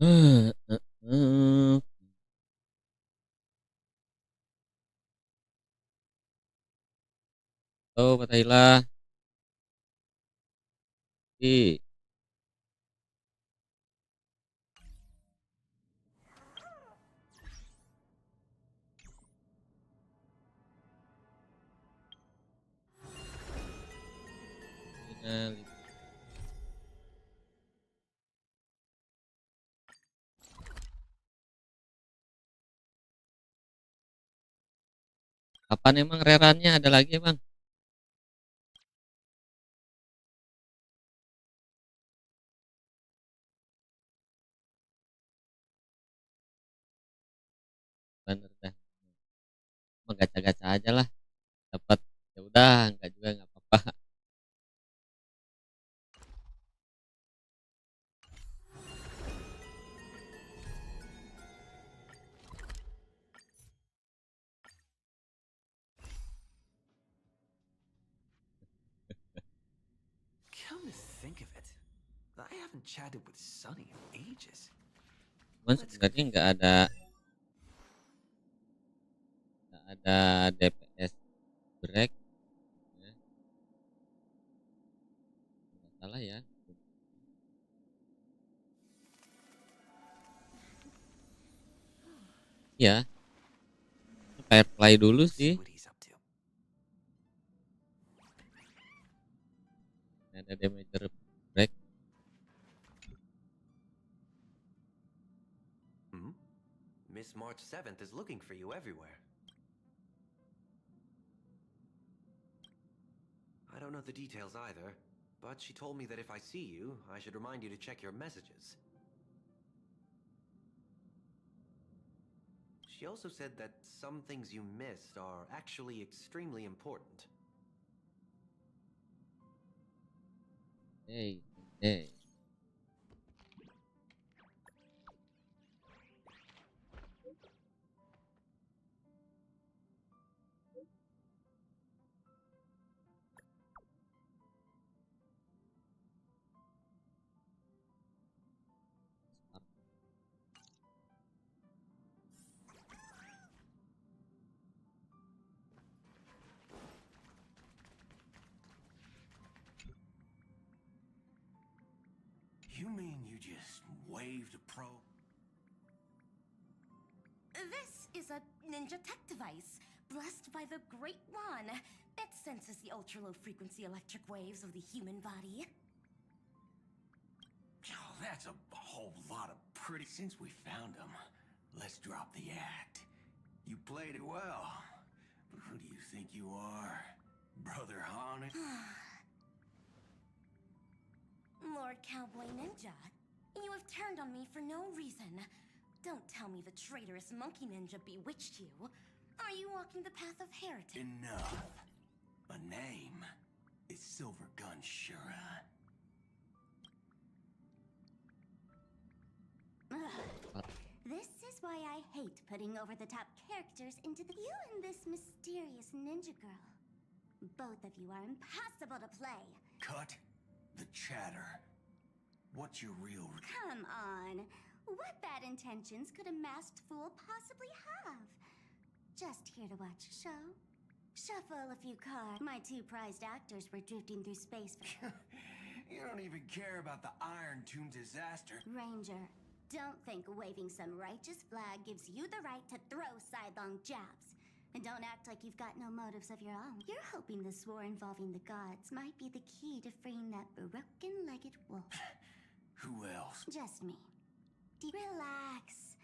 Eh, eh, eh. Halo, Kak Tayla. Ih, final. Kapan emang rerannya ada lagi emang? Bener dah. Emang gacha-gacha aja lah. Dapat ya udah, enggak juga enggak apa-apa. Come to think of it, I haven't chatted with Sunny in ages. Cuman Let's sebenarnya enggak ada DPS break ya. Enggak salah ya. Iya, Firefly dulu see sih. what he's up to. Ada damage break. Miss March 7th is looking for you everywhere. I don't know the details either, but she told me that if I see you, I should remind you to check your messages. She also said that some things you missed are actually extremely important. Hey, hey. You mean you just waved a pro? This is a ninja tech device, blessed by the Great One. It senses the ultra-low frequency electric waves of the human body. Oh, that's a whole lot of pretty... Since we found him, let's drop the act. You played it well. But who do you think you are? Brother Honest? Lord Cowboy Ninja, you have turned on me for no reason. Don't tell me the traitorous monkey ninja bewitched you. Are you walking the path of heritage? Enough. A name is Silver Gun Shura. This is why I hate putting over-the-top characters into the... You and this mysterious ninja girl. Both of you are impossible to play. Cut the chatter. What's your real... Come on. What bad intentions could a masked fool possibly have? Just here to watch a show. Shuffle a few cards. My two prized actors were drifting through space. You don't even care about the Iron Tomb disaster. Ranger, don't think waving some righteous flag gives you the right to throw sidelong jabs. And don't act like you've got no motives of your own. You're hoping this war involving the gods might be the key to freeing that broken-legged wolf. Who else? Just me. Relax.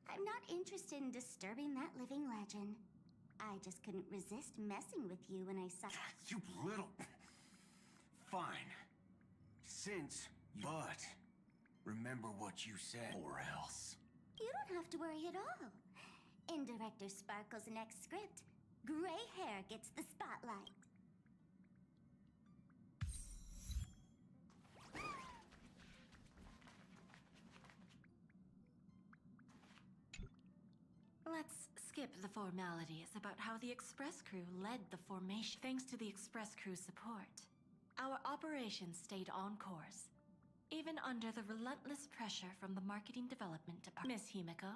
I'm not interested in disturbing that living legend. I just couldn't resist messing with you when I saw... You little... Fine. Since... But... Remember what you said, or else. You don't have to worry at all. In Director Sparkle's next script, gray hair gets the spotlight. Let's skip the formalities about how the Express Crew led the formation. Thanks to the Express Crew's support, our operations stayed on course. Even even under the relentless pressure from the marketing development department. Miss Himiko,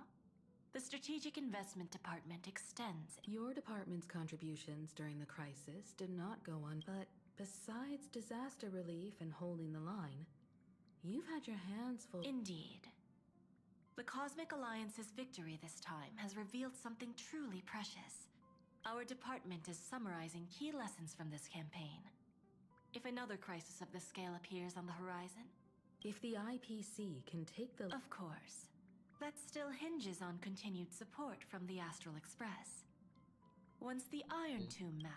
the strategic investment department extends. Your department's contributions during the crisis did not go on, but besides disaster relief and holding the line, you've had your hands full. Indeed. The Cosmic Alliance's victory this time has revealed something truly precious. Our department is summarizing key lessons from this campaign. If another crisis of this scale appears on the horizon... If the IPC can take the... Of course. That still hinges on continued support from the Astral Express. Once the Iron Tomb matter...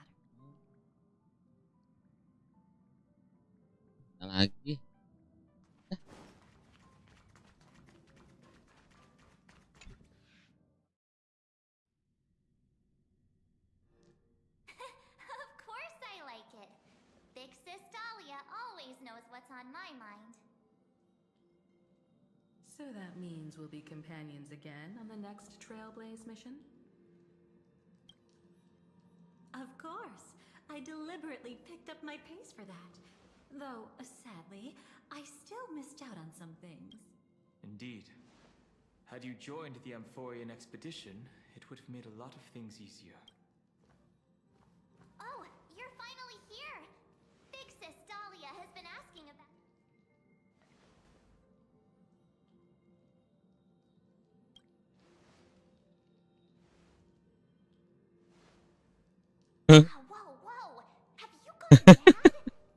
Lagi. Of course I like it. Big Sis Dahlia always knows what's on my mind. So that means we'll be companions again on the next Trailblaze mission? Of course. I deliberately picked up my pace for that. Though, sadly, I still missed out on some things. Indeed. Had you joined the Amphorian expedition, it would have made a lot of things easier. Oh, you're finally here! Big Sis Dahlia has been asking about... Whoa, whoa! Have you gone mad?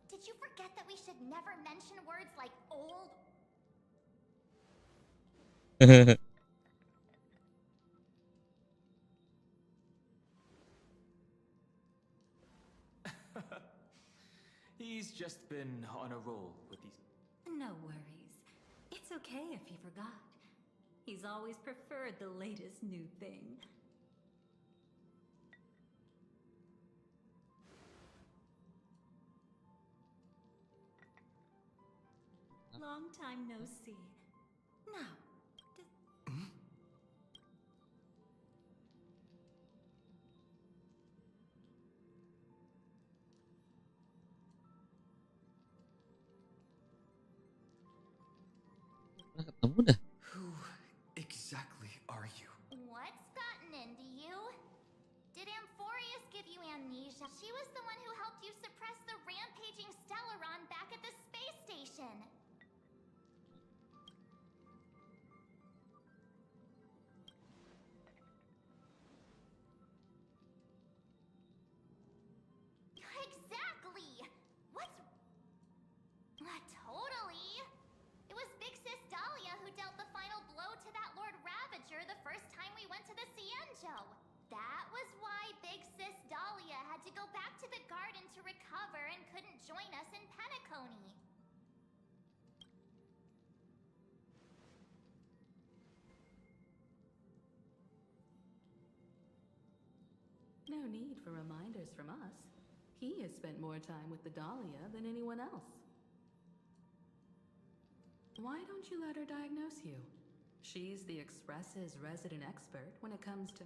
Did you forget that we should never mention words like old? He's just been on a roll with these... No worries. It's okay if he forgot. He's always preferred the latest new thing. Long time no see. Now, Pernah ketemu dah. Who exactly are you? What's gotten into you? Did Amphorius give you amnesia? She was the one who helped you suppress the rampaging Stellaron back at the space station. Exactly! What's... Totally! It was Big Sis Dahlia who dealt the final blow to that Lord Ravager the first time we went to the Cienjo. That was why Big Sis Dahlia had to go back to the garden to recover and couldn't join us in Penacony. No need for reminders from us. He has spent more time with the Dahlia than anyone else. Why don't you let her diagnose you? She's the Express's resident expert when it comes to...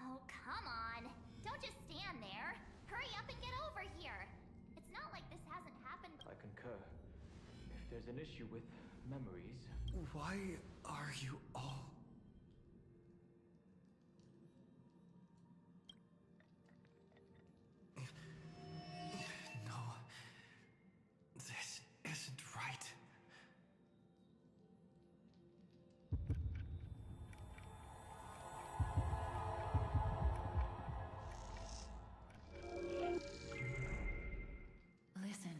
Oh, come on. Don't just stand there. Hurry up and get over here. It's not like this hasn't happened. I concur. If there's an issue with memories... Why are you all... No. This isn't right. listen.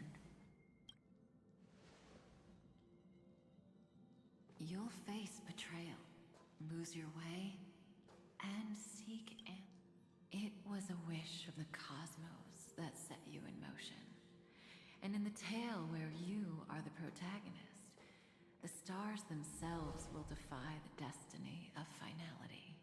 You'll face betrayal, lose your way, and seek It was a wish of the cosmos that set you in motion. And in the tale where you are the protagonist, the stars themselves will defy the destiny of finality.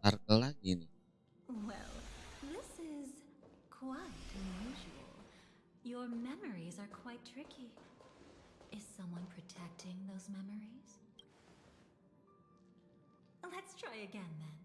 Sparkle lagi nih. Well, this is quite unusual. Your memories are quite tricky. Is someone protecting those memories? Let's try again then.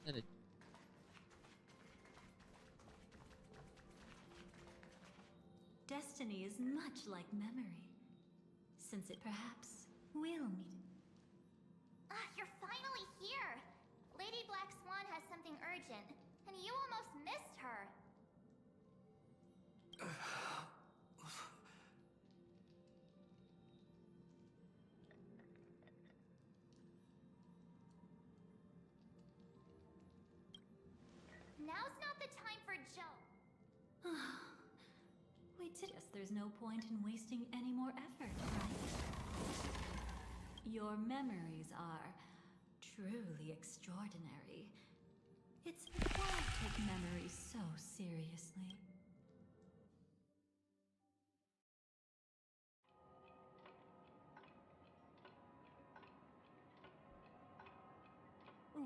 Ada. Destiny is much like memory, since it perhaps will meet. Ah, you're finally here! Lady Black Swan has something urgent, and you almost missed her. Now's not the time for jokes. We did. Guess there's no point in wasting any more effort, right? Your memories are truly extraordinary. It's why I take memories so seriously.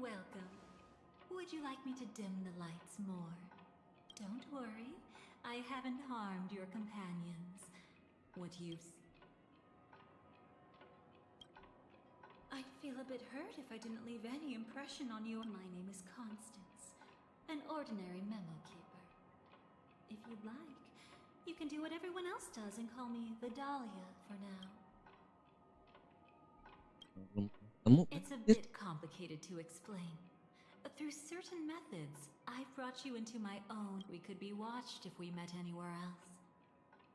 Welcome. Would you like me to dim the lights more? Don't worry, I haven't harmed your companions. What you've I'd feel a bit hurt if I didn't leave any impression on you. My name is Constance, an ordinary memo keeper. If you'd like, you can do what everyone else does and call me the Dahlia for now. Belum ketemu. It's a bit complicated to explain. Through certain methods, I've brought you into my own. We could be watched if we met anywhere else.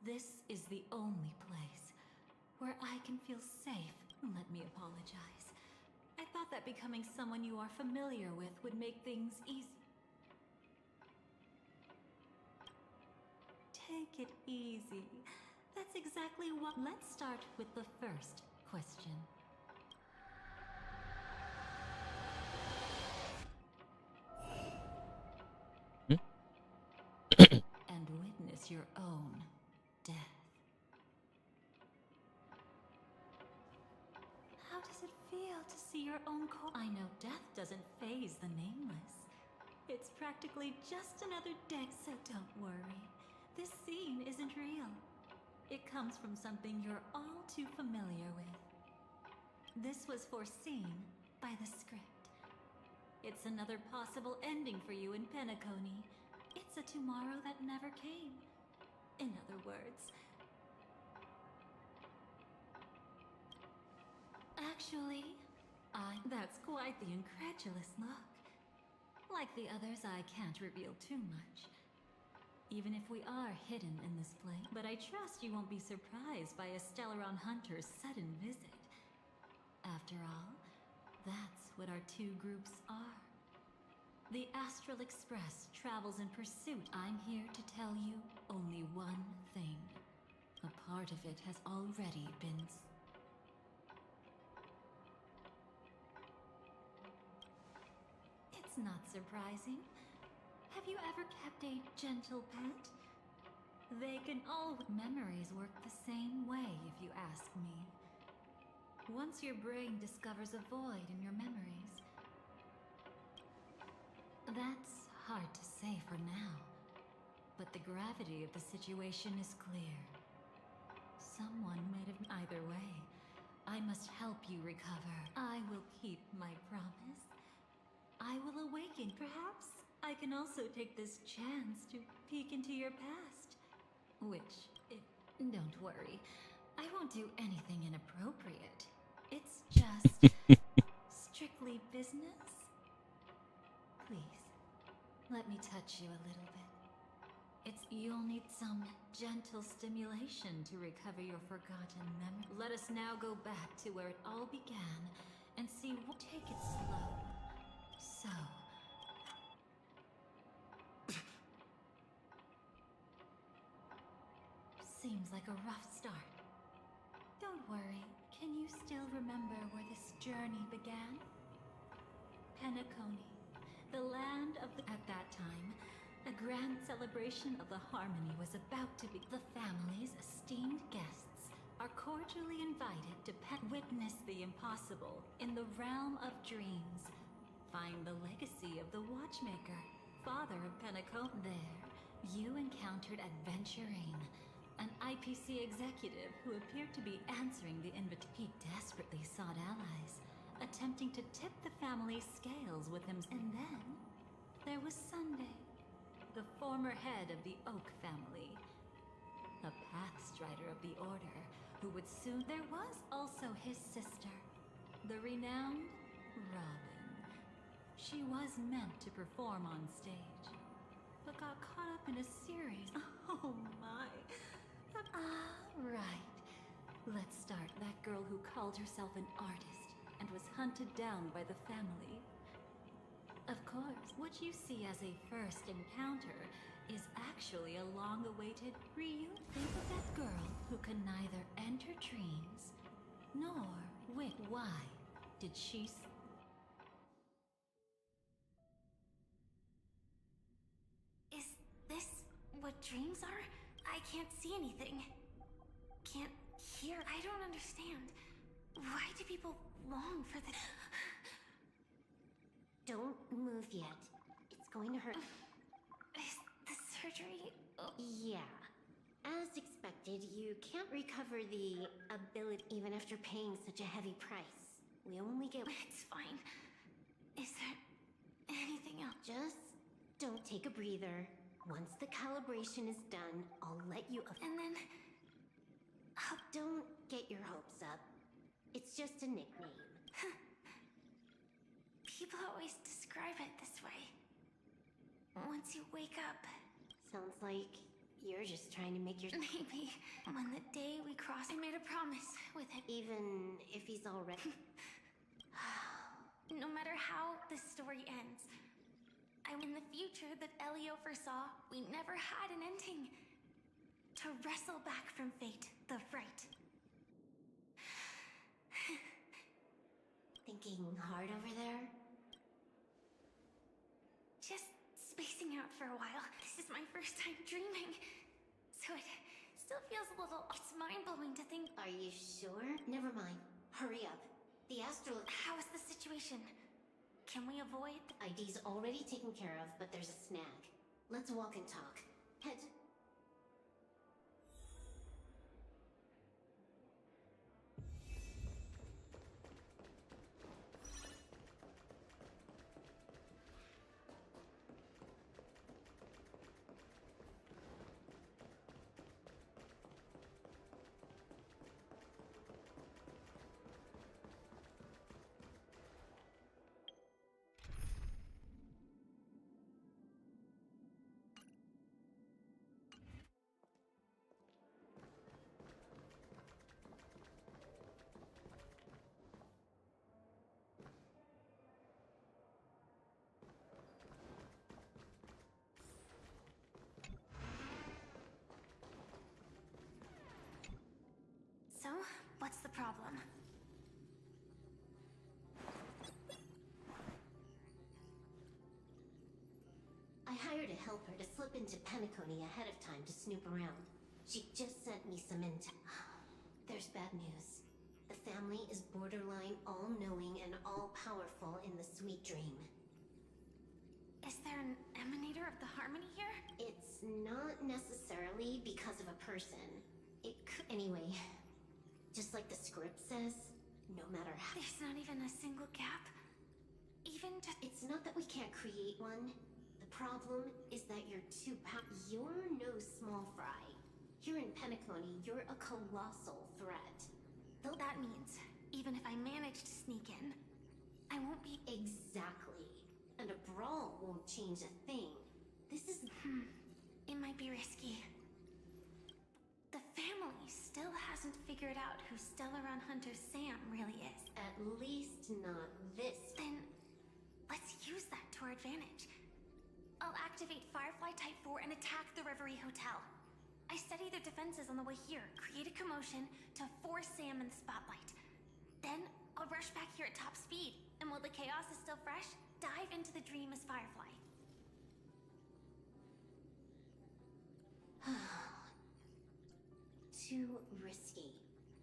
This is the only place where I can feel safe. Let me apologize. I thought that becoming someone you are familiar with would make things easy. Take it easy. That's exactly what. Let's start with the first question. And witness your own death. How does it feel to see your own I know death doesn't faze the nameless. It's practically just another day, so don't worry. This scene isn't real. It comes from something you're all too familiar with. This was foreseen by the script. It's another possible ending for you in Penacony. It's a tomorrow that never came. In other words, actually, that's quite the incredulous look. Like the others, I can't reveal too much. Even if we are hidden in this place. But I trust you won't be surprised by a Stellaron hunter's sudden visit. After all, that's what our two groups are. The Astral Express travels in pursuit. I'm here to tell you only one thing. A part of it has already been. It's not surprising. Have you ever kept a gentle pet? They can all. Memories work the same way, if you ask me. Once your brain discovers a void in your memories. That's hard to say for now, but the gravity of the situation is clear. Someone might have. Either way, I must help you recover. I will keep my promise. I will awaken. Perhaps I can also take this chance to peek into your past. Don't worry, I won't do anything inappropriate. It's just strictly business. Please, let me touch you a little bit. You'll need some gentle stimulation to recover your forgotten memory. Let us now go back to where it all began and see what. Take it slow. So. Seems like a rough start. Don't worry, can you still remember where this journey began? Penacony, the land of the. At that time, a grand celebration of the harmony was about to be. The family's esteemed guests are cordially invited to witness the impossible in the realm of dreams. Find the legacy of the watchmaker, father of Penacony. There, you encountered Adventurine, an IPC executive who appeared to be answering the invitation. He desperately sought allies, attempting to tip the family's scales with him. And then, there was Sunday, the former head of the Oak family, a pathstrider of the Order, who would soon. There was also his sister, the renowned Robin. She was meant to perform on stage, but got caught up in a series. Oh my. Right. Let's start. That girl who called herself an artist and was hunted down by the family. Of course, what you see as a first encounter is actually a long-awaited reunion. Think of that girl who can neither enter dreams nor wit. Why did she? Is this what dreams are? I can't see anything. Can't hear. I don't understand. Why do people long for this? Don't move yet. It's going to hurt. Is the surgery? Yeah. As expected, you can't recover the ability even after paying such a heavy price. We only get... It's fine. Is there anything else? Just don't take a breather. Once the calibration is done, I'll let you... And then... Don't get your hopes up. It's just a nickname. People always describe it this way. Once you wake up... Sounds like you're just trying to make your... Maybe. When the day we crossed, I made a promise with him. Even if he's already... No matter how this story ends, I'm in the future that Elio foresaw. We never had an ending. To wrestle back from fate, the right. Thinking hard over there? Just spacing out for a while. This is my first time dreaming, so it still feels a little... It's mind-blowing to think... Are you sure? Never mind. Hurry up. The astral... How is the situation? Can we avoid... ID's already taken care of, but there's a snag. Let's walk and talk. Head... So, what's the problem? I hired a helper to slip into Penacony ahead of time to snoop around. She just sent me some intel. There's bad news. The family is borderline all-knowing and all-powerful in the Sweet Dream. Is there an emanator of the harmony here? It's not necessarily because of a person. It could... Anyway, just like the script says, no matter how... There's not even a single gap. Even just... It's not that we can't create one. The problem is that you're You're no small fry. Here in Penacony, you're a colossal threat. Though that means, even if I manage to sneak in, I won't be... Exactly. And a brawl won't change a thing. This is... It might be risky. The family still hasn't figured out who Stellaron Hunter Sam really is. At least not this. Then, let's use that to our advantage. I'll activate Firefly Type 4 and attack the Reverie Hotel. I study their defenses on the way here, create a commotion to force Sam in the spotlight. Then, I'll rush back here at top speed, and while the chaos is still fresh, dive into the dream as Firefly. Too risky.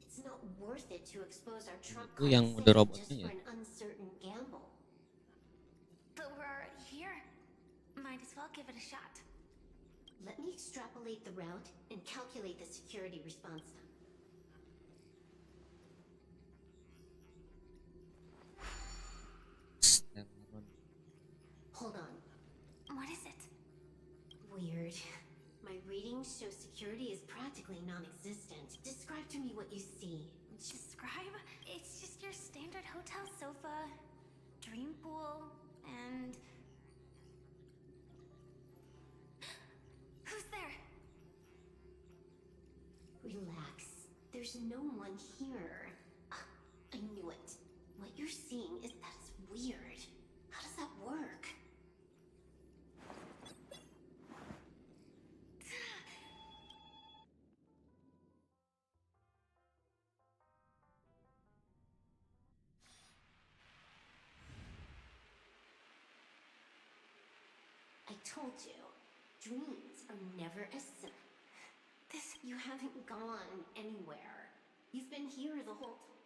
It's not worth it to expose our trump Itu yang card udah safe robotnya just ya. for an uncertain gamble. But we're already here. Might as well give it a shot. Let me extrapolate the route and calculate the security response time. Hold on. What is it? Weird. My readings show security is practically non-existent. Describe to me what you see. Describe? It's just your standard hotel sofa, dream pool, and... Who's there? Relax. There's no one here. I knew it. What you're seeing that's weird. How does that work? I told you, dreams are never as simple. You haven't gone anywhere. You've been here the whole time.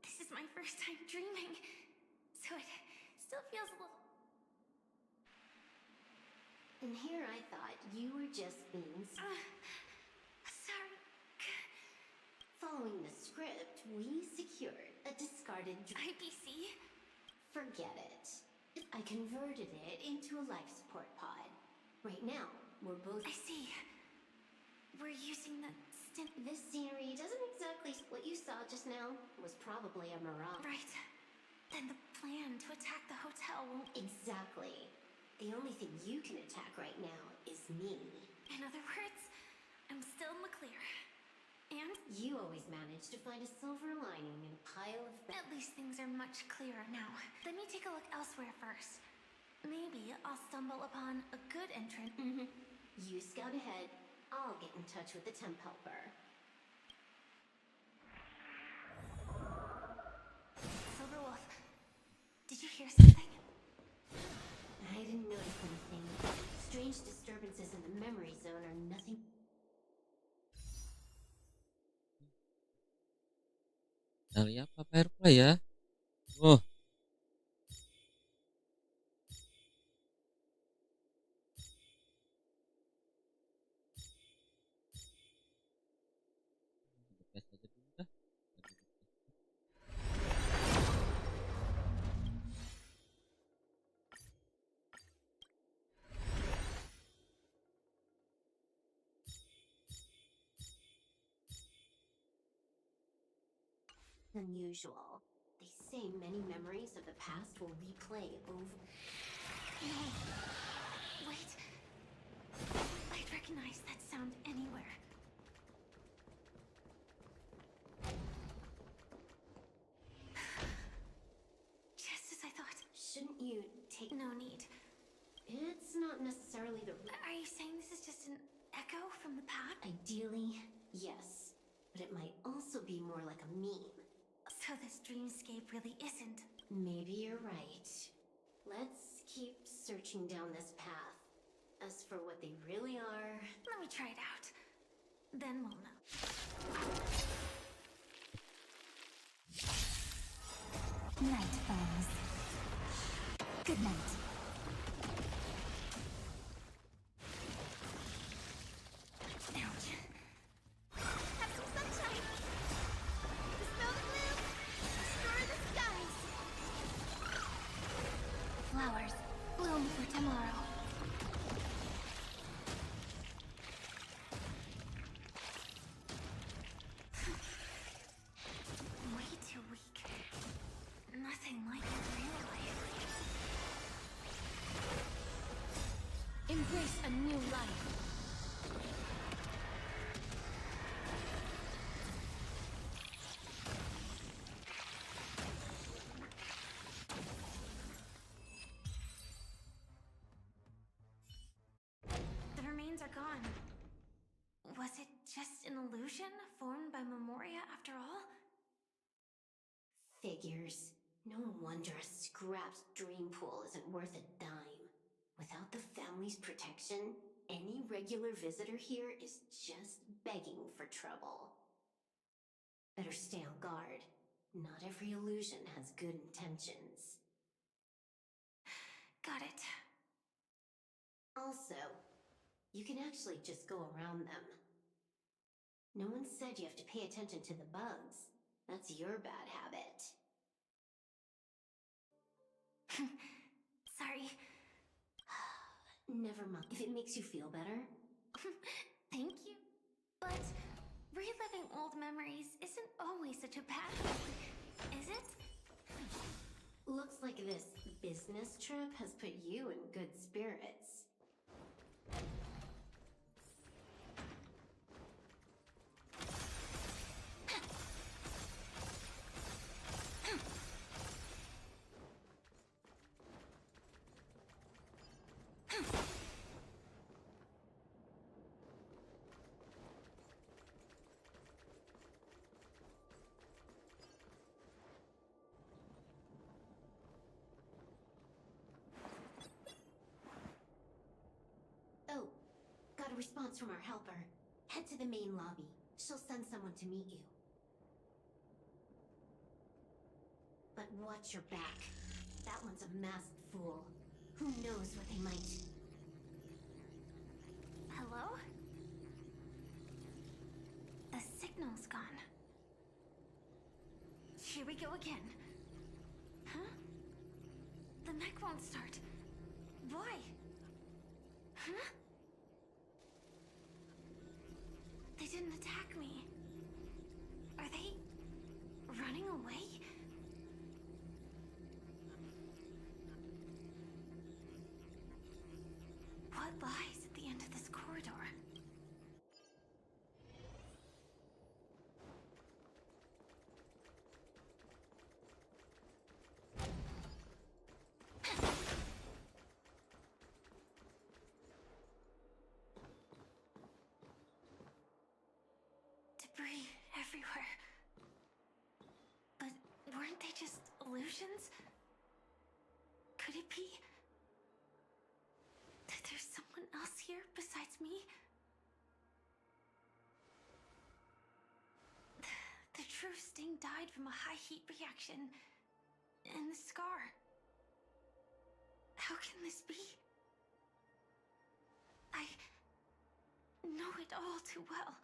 This is my first time dreaming, so it still feels a little... And here I thought you were just being... sorry. Following the script, we secured a discarded... IPC? Forget it. I converted it into a life support pod. Right now, we're both... I see. We're using the stint... This scenery doesn't exactly... What you saw just now was probably a mirage. Right. Then the plan to attack the hotel won't... Exactly. The only thing you can attack right now is me. In other words, I'm still in the clear. And? You always manage to find a silver lining in a pile of... At least things are much clearer now. Let me take a look elsewhere first. Maybe I'll stumble upon a good entrance. You scout ahead. I'll get in touch with the temp helper. Silverwolf, did you hear something? I didn't notice anything. Strange disturbances in the memory zone are nothing... Dari apa Firefly ya? Oh. Unusual. They say many memories of the past will replay over... No. Wait. I'd recognize that sound anywhere. Just as I thought. Shouldn't you take... No need. It's not necessarily the... Are you saying this is just an echo from the past? Ideally, yes. But it might also be more like a meme. So this dreamscape really isn't. Maybe you're right. Let's keep searching down this path. As for what they really are... Let me try it out. Then we'll know. Night falls. Good night. Ouch. Have some sunshine! Dispel the gloom! Destroy the skies! tomorrow. Way too weak. Nothing like in real life. Embrace a new life. The remains are gone. Was it just an illusion formed by Memoria after all? Figures. No wonder a scrapped dream pool isn't worth a dime. Without the family's protection, any regular visitor here is just begging for trouble. Better stay on guard. Not every illusion has good intentions. Got it. Also, you can actually just go around them. No one said you have to pay attention to the bugs. That's your bad habit. Sorry. Never mind. If it makes you feel better. Thank you. But reliving old memories isn't always such a bad thing, is it? Looks like this business trip has put you in good spirits. Oh, got a response from our helper. Head to the main lobby. She'll send someone to meet you. But watch your back. That one's a masked fool. Who knows what they might... Hello? The signal's gone. Here we go again. Huh? The mech won't start. Why? Huh? They didn't attack me. Are they running away? What lies at the end of this corridor? Debris everywhere. But weren't they just illusions? Could it be that there's someone else here besides me? The true Sting died from a high heat reaction. And the scar. How can this be? I know it all too well.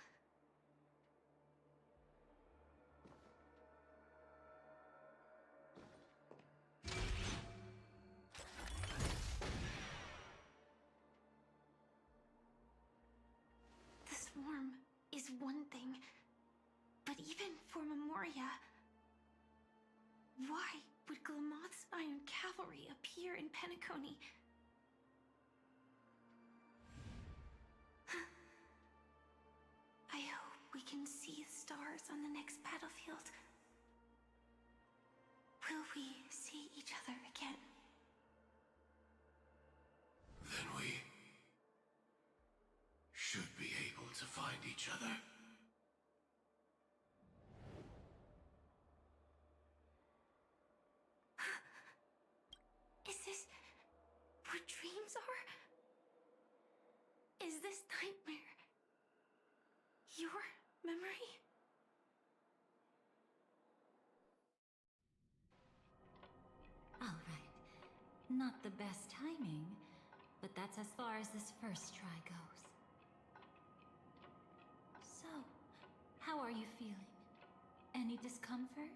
The swarm is one thing, but even for Memoria, why would Glamoth's Iron Cavalry appear in Penacony? I hope we can see the stars on the next battlefield. Will we see each other again? Then we should be able to find each other. Is this what dreams are? Is this nightmare your memory? All right. Not the best timing, but that's as far as this first try goes. So, how are you feeling? Any discomfort?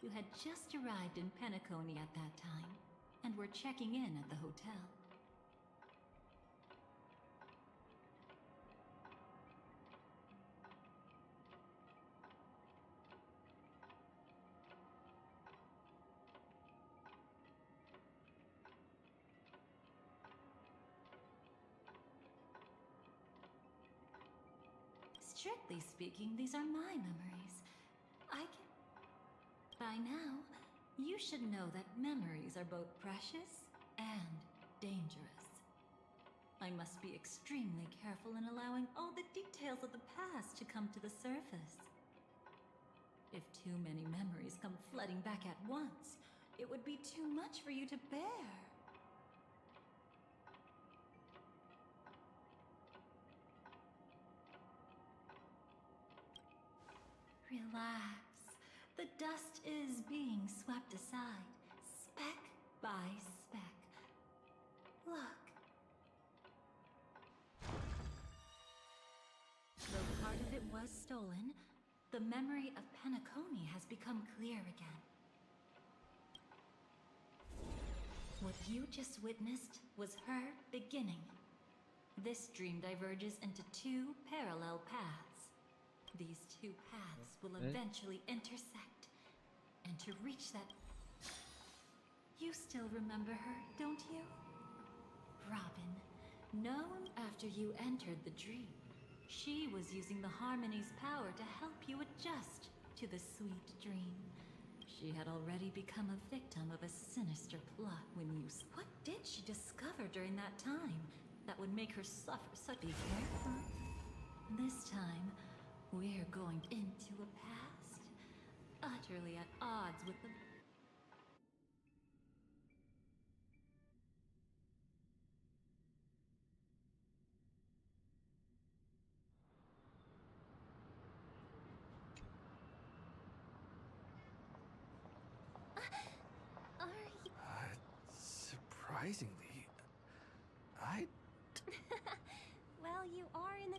You had just arrived in Penacony at that time, and were checking in at the hotel. Strictly speaking, these are my memories. By now, you should know that memories are both precious and dangerous. I must be extremely careful in allowing all the details of the past to come to the surface. If too many memories come flooding back at once, it would be too much for you to bear. Relax. The dust is being swept aside, speck by speck. Look. Though part of it was stolen, the memory of Penacony has become clear again. What you just witnessed was her beginning. This dream diverges into two parallel paths. These two paths will eventually intersect. And to reach that... You still remember her, don't you? Robin, known after you entered the dream. She was using the Harmony's power to help you adjust to the sweet dream. She had already become a victim of a sinister plot when you... What did she discover during that time that would make her suffer such... Be careful. This time, we're going into a past utterly at odds with the... Surprisingly, Well, you are in the...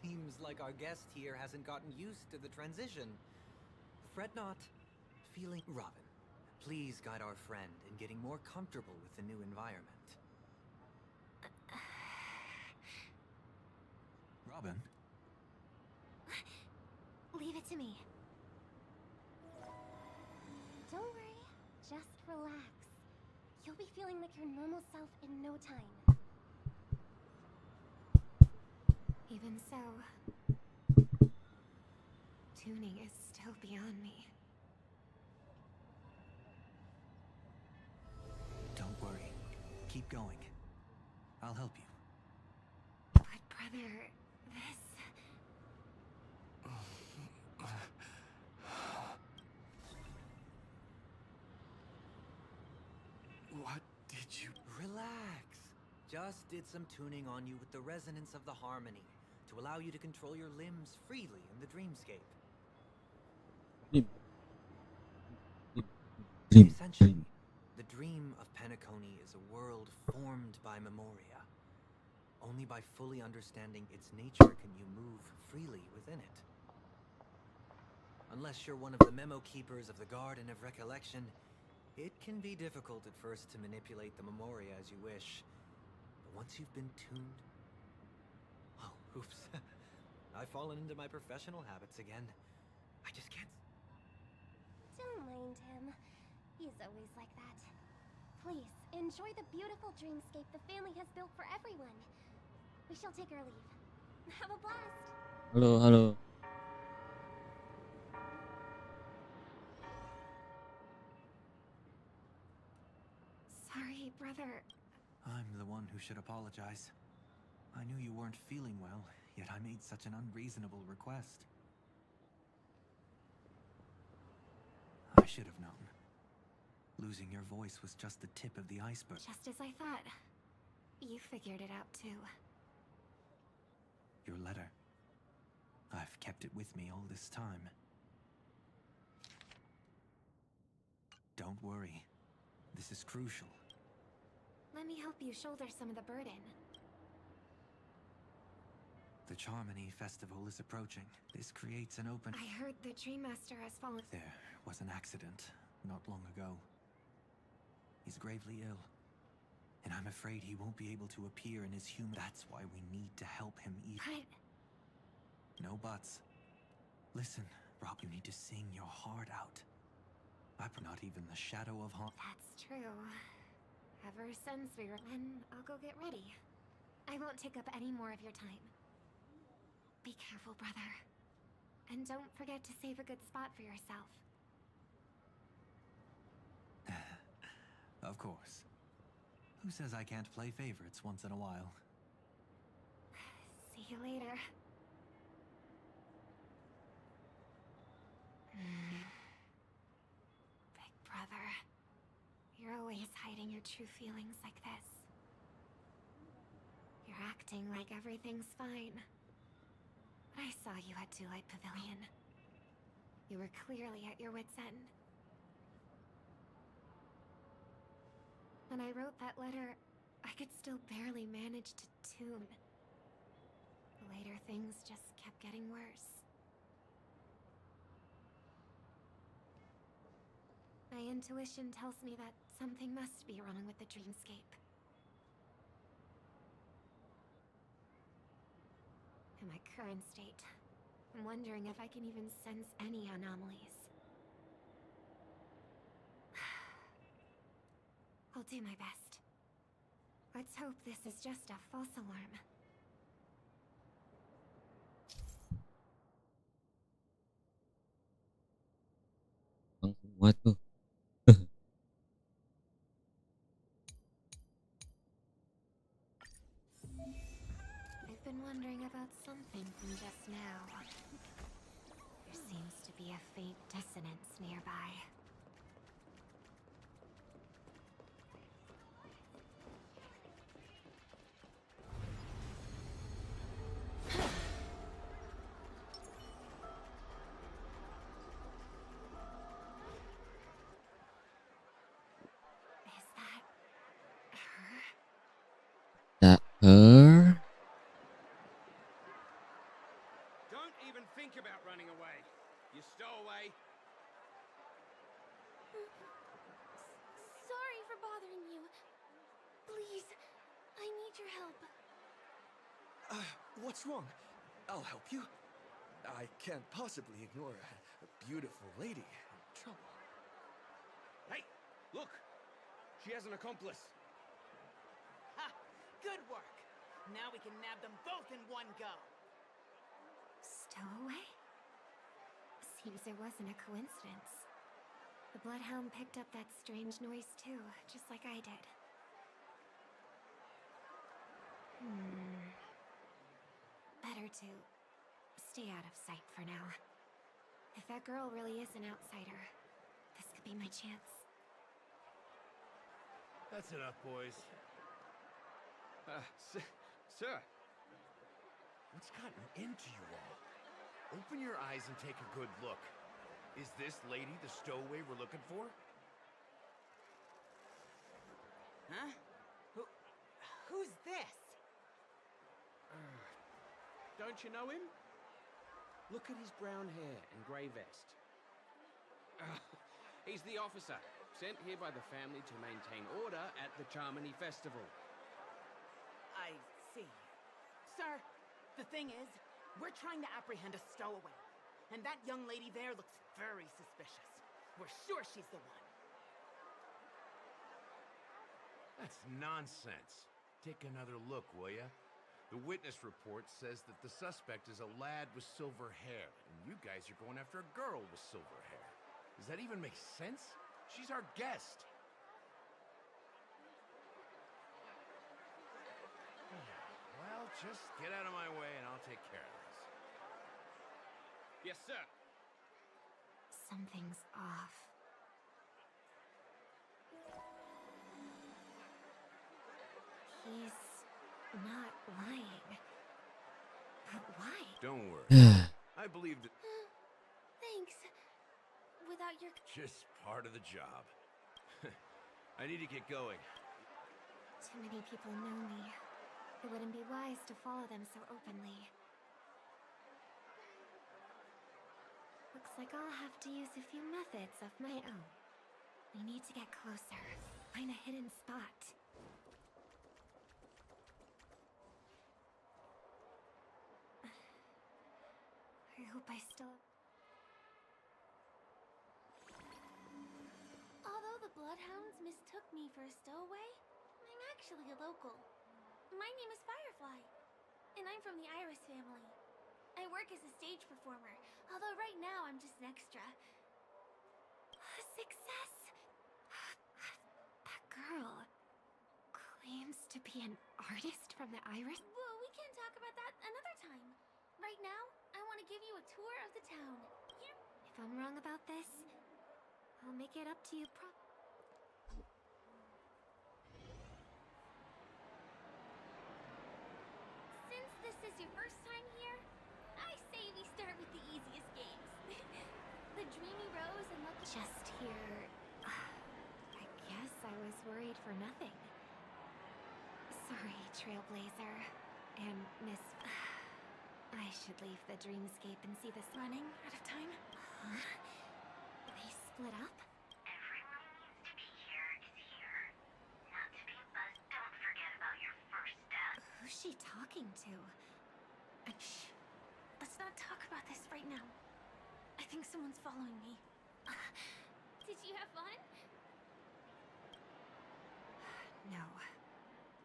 Seems like our guest here hasn't gotten used to the transition. Fret not. Feeling... Robin, please guide our friend in getting more comfortable with the new environment. Robin? Leave it to me. Don't worry, just relax. You'll be feeling like your normal self in no time. Even so, tuning is still beyond me. Don't worry. Keep going. I'll help you. But brother, this... What did you... Relax. Just did some tuning on you with the resonance of the harmony to allow you to control your limbs freely in the dreamscape. Essentially, the dream of Penacony is a world formed by Memoria. Only by fully understanding its nature can you move freely within it. Unless you're one of the memo keepers of the Garden of Recollection, it can be difficult at first to manipulate the Memoria as you wish. But once you've been tuned... Oh, oops. I've fallen into my professional habits again. I just can't... Don't mind him. He's always like that. Please, enjoy the beautiful dreamscape the family has built for everyone. We shall take our leave. Have a blast! Halo, halo. Sorry, brother. I'm the one who should apologize. I knew you weren't feeling well, yet I made such an unreasonable request. I should have known. Losing your voice was just the tip of the iceberg. Just as I thought. You figured it out too. Your letter. I've kept it with me all this time. Don't worry. This is crucial. Let me help you shoulder some of the burden. The Charmony Festival is approaching. This creates an open... I heard the Dream Master has fallen. There was an accident not long ago. He's gravely ill. And I'm afraid he won't be able to appear in his human... That's why we need to help him eat. But... No buts. Listen, Rob, you need to sing your heart out. Not even the shadow of harm. That's true. Ever since we were... Then I'll go get ready. I won't take up any more of your time. Be careful, brother. And don't forget to save a good spot for yourself. Of course. Who says I can't play favorites once in a while? See you later. Big brother. You're always hiding your true feelings like this. You're acting like everything's fine. But I saw you at Daylight Pavilion. You were clearly at your wit's end. When I wrote that letter, I could still barely manage to tune. Later, things just kept getting worse. My intuition tells me that something must be wrong with the dreamscape. In my current state, I'm wondering if I can even sense any anomalies. I'll do my best. Let's hope this is just a false alarm. Bang semua tuh. I've been wondering about something from just now. There seems to be a faint dissonance nearby. Is that her? That her? Don't even think about running away. You stowaway. Sorry for bothering you. Please, I need your help. What's wrong? I'll help you. I can't possibly ignore a beautiful lady in trouble. Hey, look. She has an accomplice. Ha! Good work. Now we can nab them both in one go. Stowaway? Seems it wasn't a coincidence. The Bloodhound picked up that strange noise too, just like I did. Better to stay out of sight for now. If that girl really is an outsider, this could be my chance. That's enough, boys. Sir. What's gotten into you all? Open your eyes and take a good look. Is this lady the stowaway we're looking for? Huh? Who's this? Don't you know him? Look at his brown hair and grey vest. He's the officer, sent here by the family to maintain order at the Charmony Festival. I see. Sir, the thing is, we're trying to apprehend a stowaway. And that young lady there looks very suspicious. We're sure she's the one. That's nonsense. Take another look, will ya? The witness report says that the suspect is a lad with silver hair, and you guys are going after a girl with silver hair. Does that even make sense? She's our guest. Well, just get out of my way and I'll take care of this. Yes, sir. Something's off. He's not lying. But why? Don't worry. I believed it. Thanks. Without your... Just part of the job. I need to get going. Too many people know me. It wouldn't be wise to follow them so openly. Looks like I'll have to use a few methods of my own. I need to get closer, find a hidden spot. I hope I still... Although the Bloodhounds mistook me for a stowaway, I'm actually a local. My name is Firefly, and I'm from the Iris family. I work as a stage performer, although right now I'm just an extra. Success! That girl claims to be an artist from the Iris. Well, we can talk about that another time. Right now, I want to give you a tour of the town. Here. If I'm wrong about this, I'll make it up to you Since this is your first time here, I say we start with the easiest games. The Dreamy Rose and Lucky... Just here... I guess I was worried for nothing. Sorry, Trailblazer. And Miss... I should leave the dreamscape and see this running out of time. Huh? They split up? Everyone needs to be here is here. Not to be buzzed, don't forget about your first step. Who's she talking to? Shh. Let's not talk about this right now. I think someone's following me. Did you have fun? No.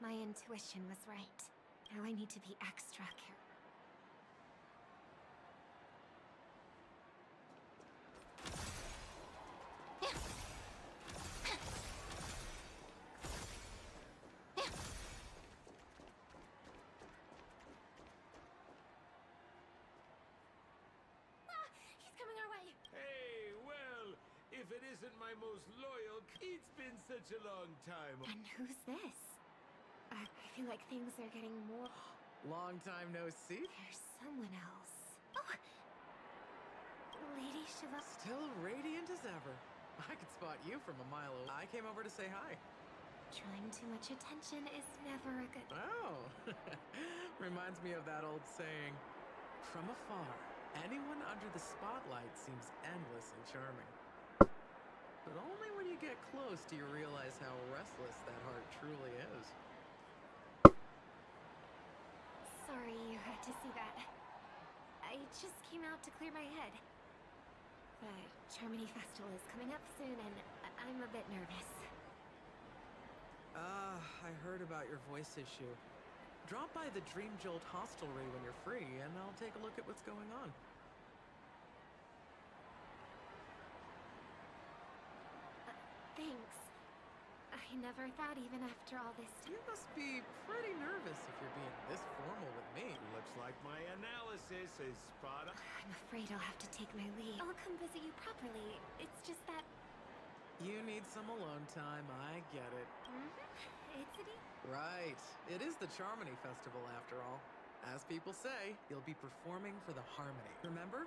My intuition was right. Now I need to be extra careful. If it isn't my most loyal, it's been such a long time. And who's this? I feel like things are getting more... Long time no see. There's someone else. Oh! Lady Shiva... Still radiant as ever. I could spot you from a mile away. I came over to say hi. Drawing too much attention is never a good... Oh! Reminds me of that old saying. From afar, anyone under the spotlight seems endlessly charming. But only when you get close do you realize how restless that heart truly is. Sorry you had to see that. I just came out to clear my head. The Charmony Festival is coming up soon and I'm a bit nervous. I heard about your voice issue. Drop by the Dream Jolt hostelry when you're free and I'll take a look at what's going on. Thanks. I never thought even after all this time. You must be pretty nervous if you're being this formal with me. Looks like my analysis is spot on. I'm afraid I'll have to take my leave. I'll come visit you properly. It's just that... You need some alone time, I get it. It's it. Right. It is the Charmony Festival after all. As people say, you'll be performing for the Harmony. Remember?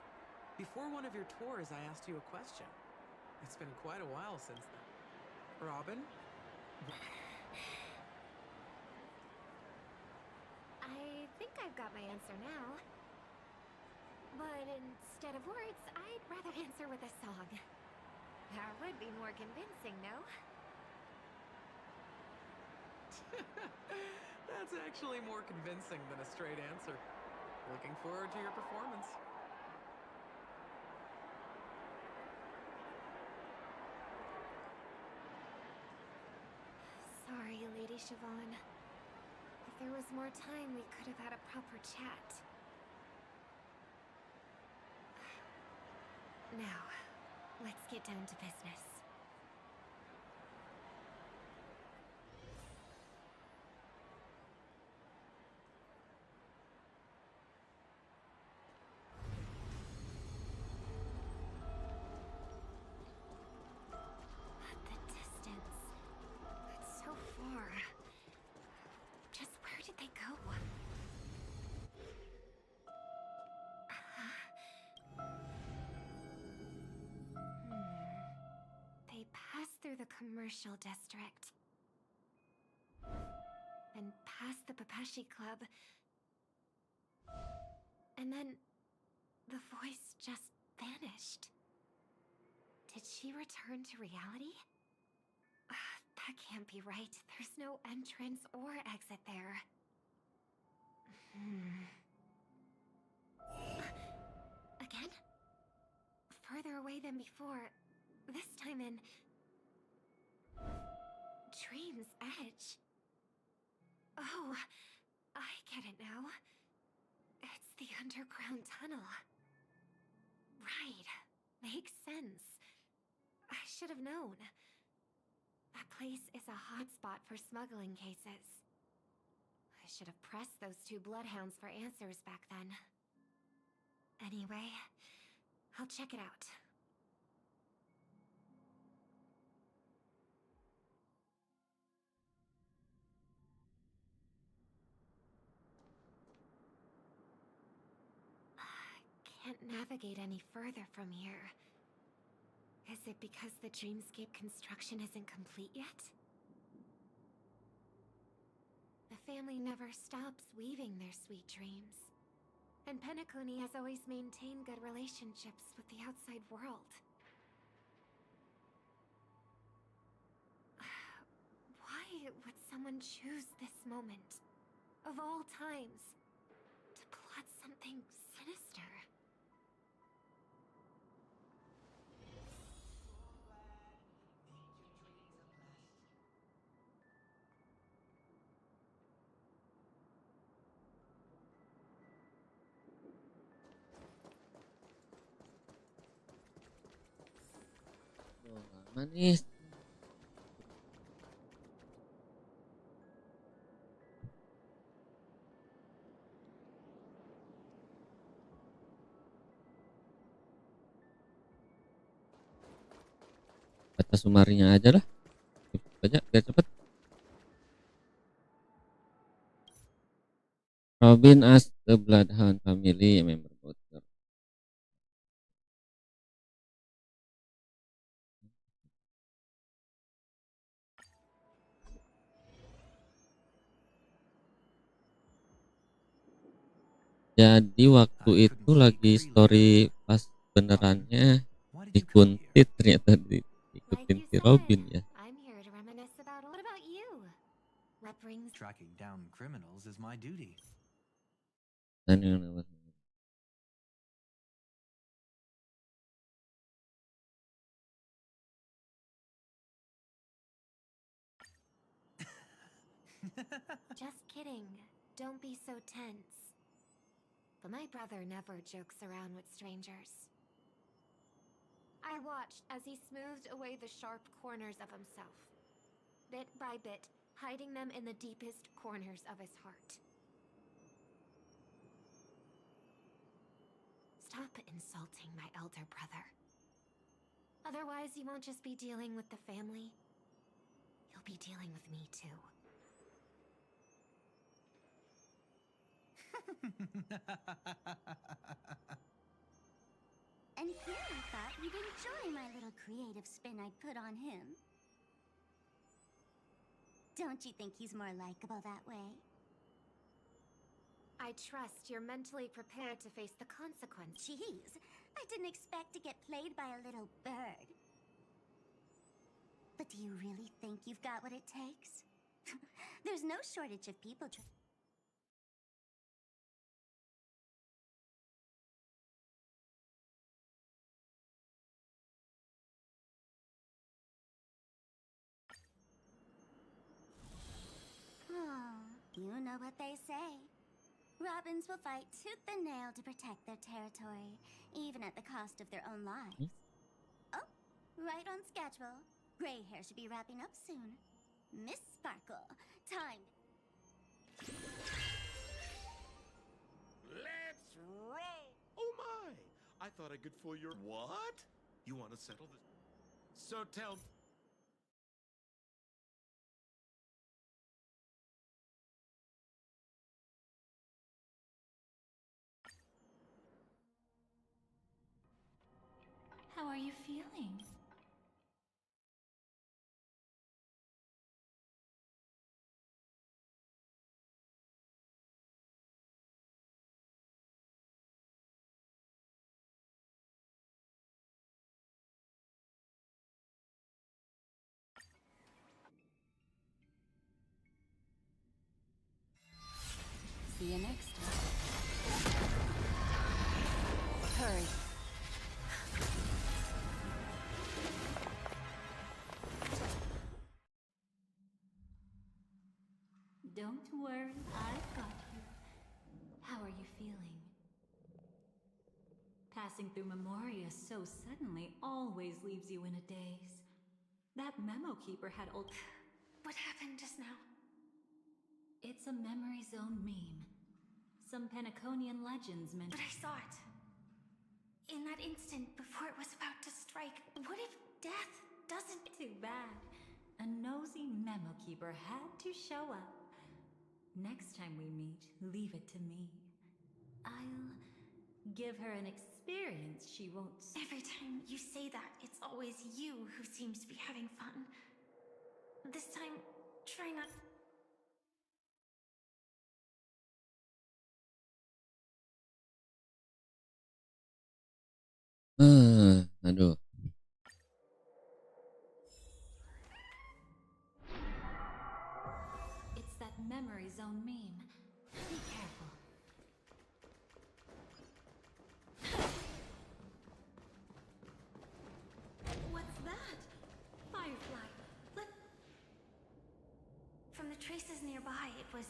Before one of your tours, I asked you a question. It's been quite a while since then. Robin? I think I've got my answer now. But instead of words, I'd rather answer with a song. That would be more convincing, no? That's actually more convincing than a straight answer. Looking forward to your performance. Sorry, Lady Siobhan. If there was more time, we could have had a proper chat. Now, let's get down to business. The distance. It's so far. Just where did they go? They passed through the commercial district. Then past the Papashi Club. And then the voice just vanished. Did she return to reality? That can't be right. There's no entrance or exit there. Again? Further away than before. This time in... Dream's Edge. Oh, I get it now. It's the underground tunnel. Right. Makes sense. I should have known. That place is a hotspot for smuggling cases. I should have pressed those two bloodhounds for answers back then. Anyway, I'll check it out. Can't navigate any further from here. Is it because the dreamscape construction isn't complete yet? The family never stops weaving their sweet dreams. And Penacony has always maintained good relationships with the outside world. Why would someone choose this moment, of all times, to plot something sinister? Manis. Baca sumarinya aja lah. Baca biar cepet. Robin asked the Bloodhound family member about her. Jadi waktu itu lagi story pas benerannya dikuntit, ternyata diikutin si Robin ya. Tracking down criminals is my duty. Just kidding. Don't be so tense. But my brother never jokes around with strangers. I watched as he smoothed away the sharp corners of himself, bit by bit, hiding them in the deepest corners of his heart. Stop insulting my elder brother. Otherwise, you won't just be dealing with the family. You'll be dealing with me too. And here I thought you'd enjoy my little creative spin I put on him. Don't you think he's more likable that way? I trust you're mentally prepared to face the consequence. Jeez, I didn't expect to get played by a little bird. But do you really think you've got what it takes? There's no shortage of people you know what they say. Robins will fight tooth and nail to protect their territory, even at the cost of their own lives. Oh, right on schedule. Gray hair should be wrapping up soon. Miss Sparkle, time. Let's roll! Oh my! I thought I could fool your... What? You want to settle this? So tell... How are you feeling? Don't worry, I've got you. How are you feeling? Passing through Memoria so suddenly always leaves you in a daze. That memo keeper had old... What happened just now? It's a memory zone meme. Some Penaconian legends mention... But I saw it. In that instant before it was about to strike. What if death doesn't... Too bad. A nosy memo keeper had to show up. Next time we meet, leave it to me. I'll give her an experience she won't... Every time you say that, it's always you who seems to be having fun. This time, try not... Aduh. It's that memory zone meme. Be careful. What's that? Firefly. From the traces nearby, it was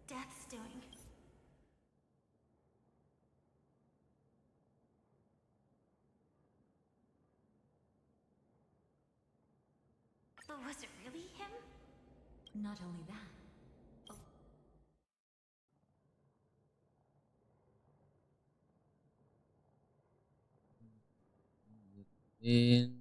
Death's doing. But was it really him? Not only that. In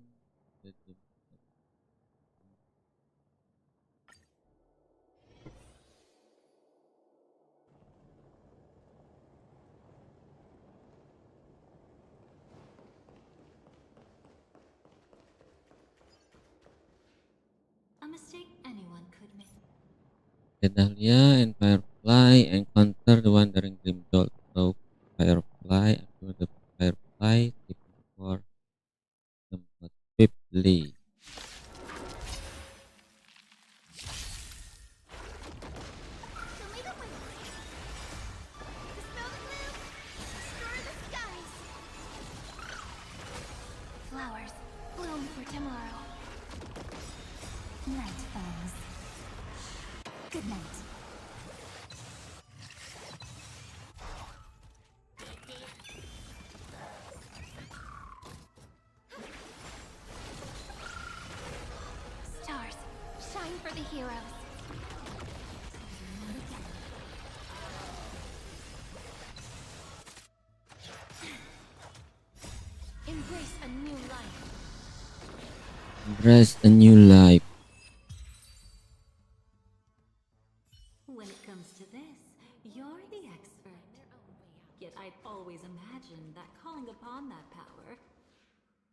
A mistake anyone could make. The Dahlia and Firefly encounter the wandering dream doll. So Firefly after the Firefly looking for tempat swiftly. Flowers bloom for tomorrow. Night falls. Good night. Stars, shine for the heroes. Embrace a new life. Embrace a new life. When it comes to this, you're the expert. Yet I'd always imagined that calling upon that power...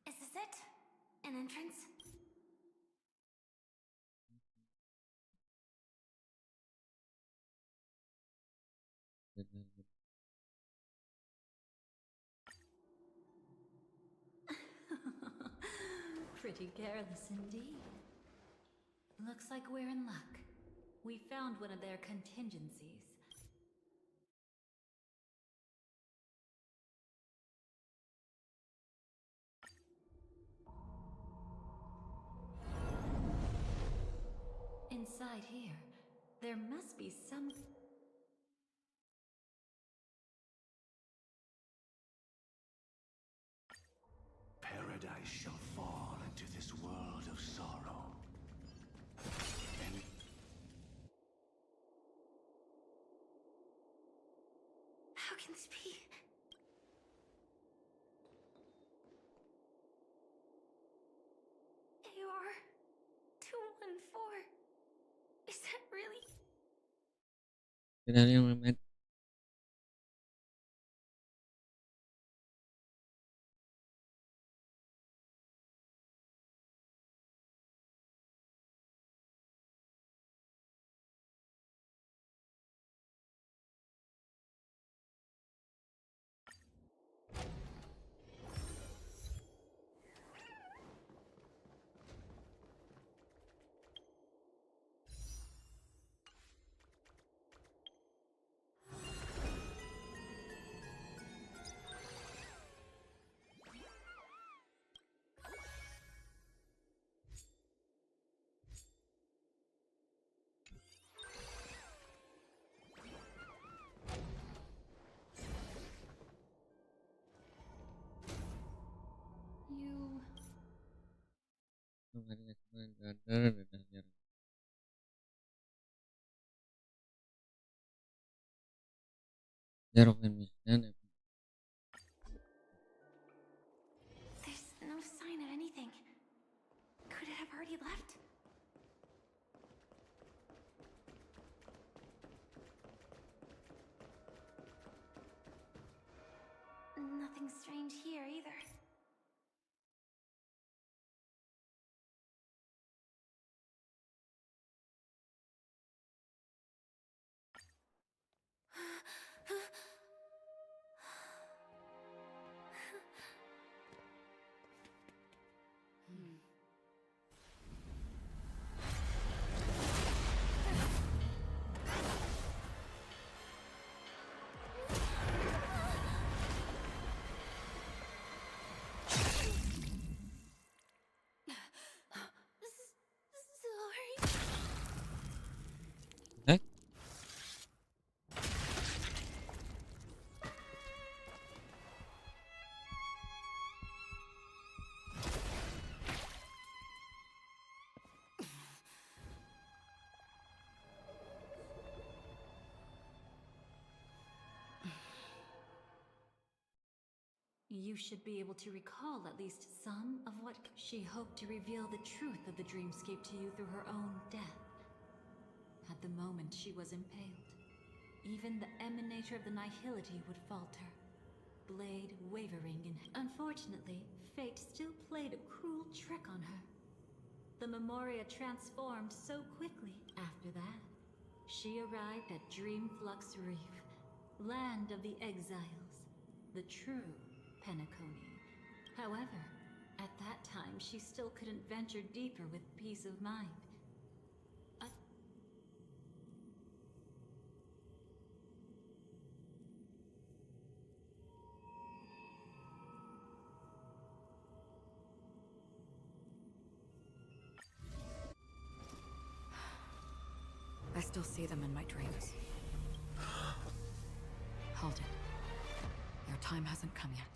Is this it? An entrance? Pretty careless indeed. Looks like we're in luck. We found one of their contingencies. Inside here, there must be some... Paradise shall fall into this world of sorrow. And How can this be? AR 214. Is that really? The Dahlia remained Gather the Dahlia. Zero mission. There's no sign of anything. Could it have already left? Nothing strange here either. Sorry. Heck? You should be able to recall at least some of what she hoped to reveal the truth of the dreamscape to you through her own death. At the moment she was impaled, even the emanator of the nihility would falter, blade wavering in. Unfortunately, fate still played a cruel trick on her. The Memoria transformed so quickly. After that, she arrived at Dreamflux Reef, land of the exiles, the true Penacony. However, at that time she still couldn't venture deeper with peace of mind. I still see them in my dreams. Hold it. Your time hasn't come yet.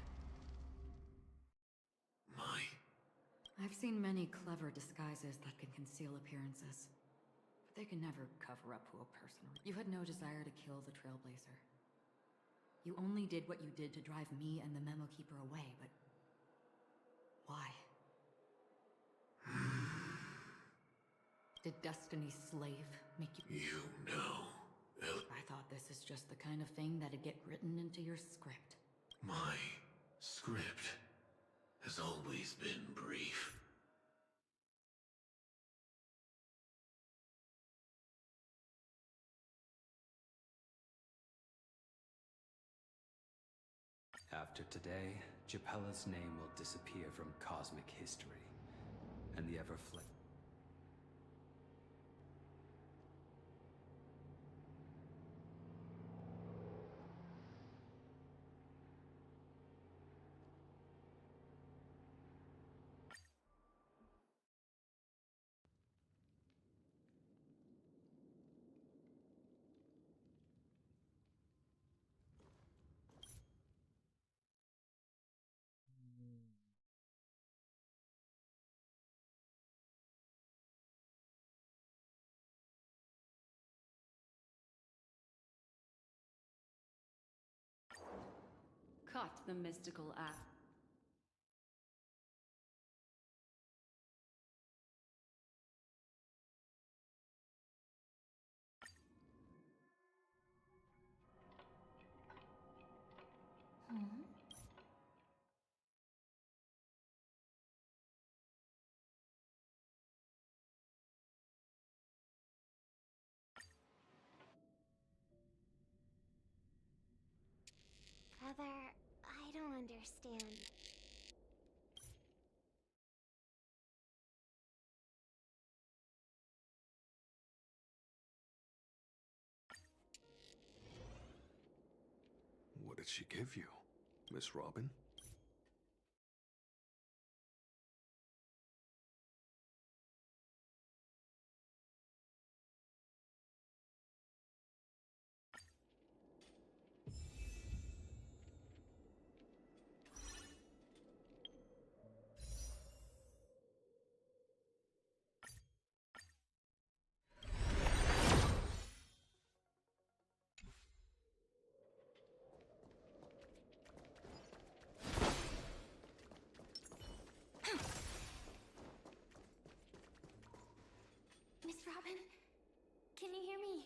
I've seen many clever disguises that can conceal appearances, but they can never cover up who a person is. You had no desire to kill the Trailblazer. You only did what you did to drive me and the Memo Keeper away, but why? Did Destiny's slave make you? You know. I thought this is just the kind of thing that'd get written into your script. My script has always been brief. After today, Japella's name will disappear from cosmic history, and the Everflame. Caught the mystical act. Brother, I don't understand. What did she give you, Miss Robin? Miss Robin, can you hear me?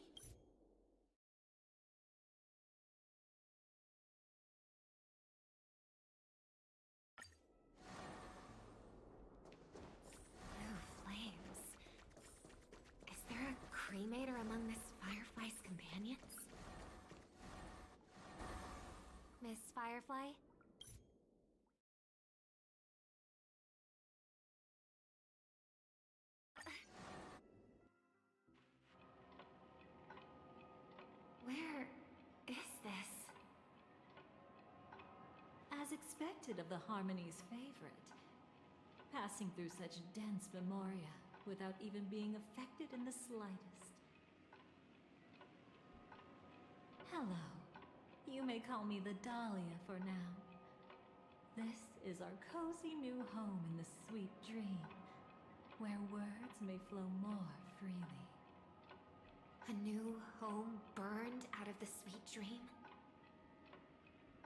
Blue flames. Is there a cremator among this Firefly's companions? Miss Firefly? Where is this? As expected of the Harmony's favorite, passing through such dense memoria without even being affected in the slightest. Hello. You may call me the Dahlia for now. This is our cozy new home in the sweet dream, where words may flow more freely. A new home burned out of the sweet dream?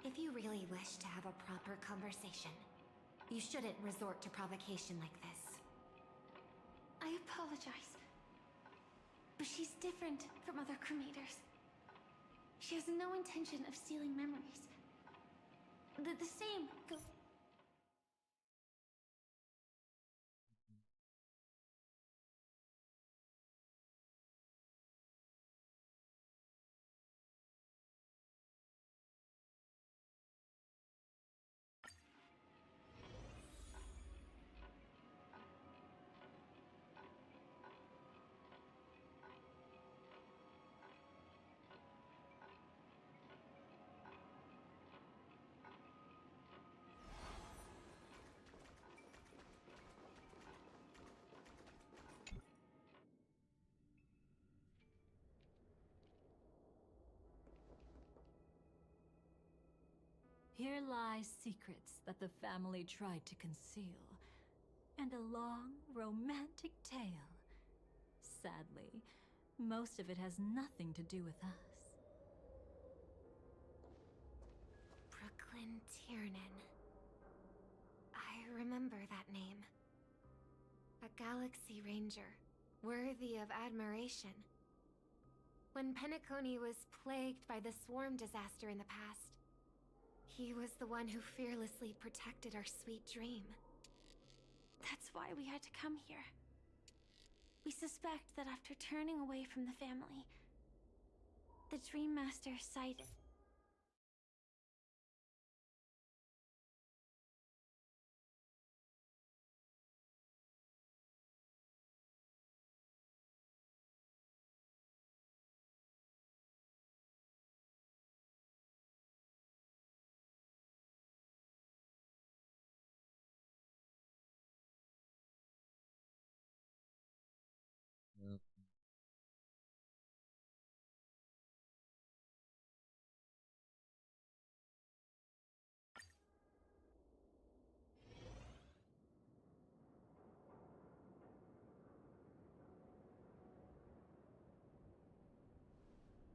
If you really wish to have a proper conversation, you shouldn't resort to provocation like this. I apologize. But she's different from other cremators. She has no intention of stealing memories. The same go... Here lie secrets that the family tried to conceal, and a long, romantic tale. Sadly, most of it has nothing to do with us. Brooklyn Tiernan. I remember that name. A Galaxy Ranger, worthy of admiration. When Penacony was plagued by the swarm disaster in the past, he was the one who fearlessly protected our sweet dream. That's why we had to come here. We suspect that after turning away from the family, the Dream Master sighted... Okay.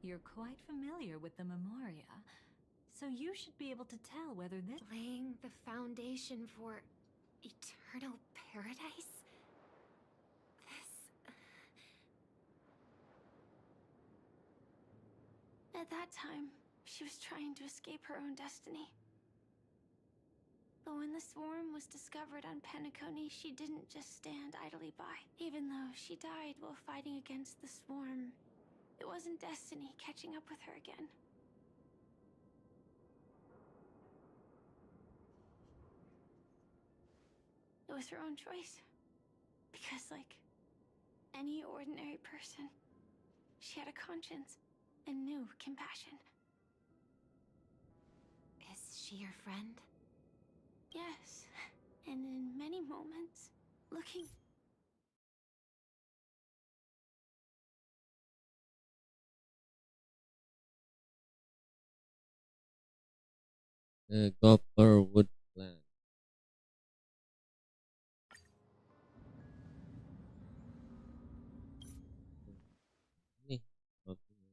You're quite familiar with the Memoria, so you should be able to tell whether this... Laying the foundation for eternal paradise? At that time, she was trying to escape her own destiny. But when the swarm was discovered on Penacony, she didn't just stand idly by. Even though she died while fighting against the swarm, it wasn't destiny catching up with her again. It was her own choice. Because, like any ordinary person, she had a conscience and knew compassion. Is she your friend? Yes, and in many moments, looking... The Gopher Woodland. Nih, kopinya.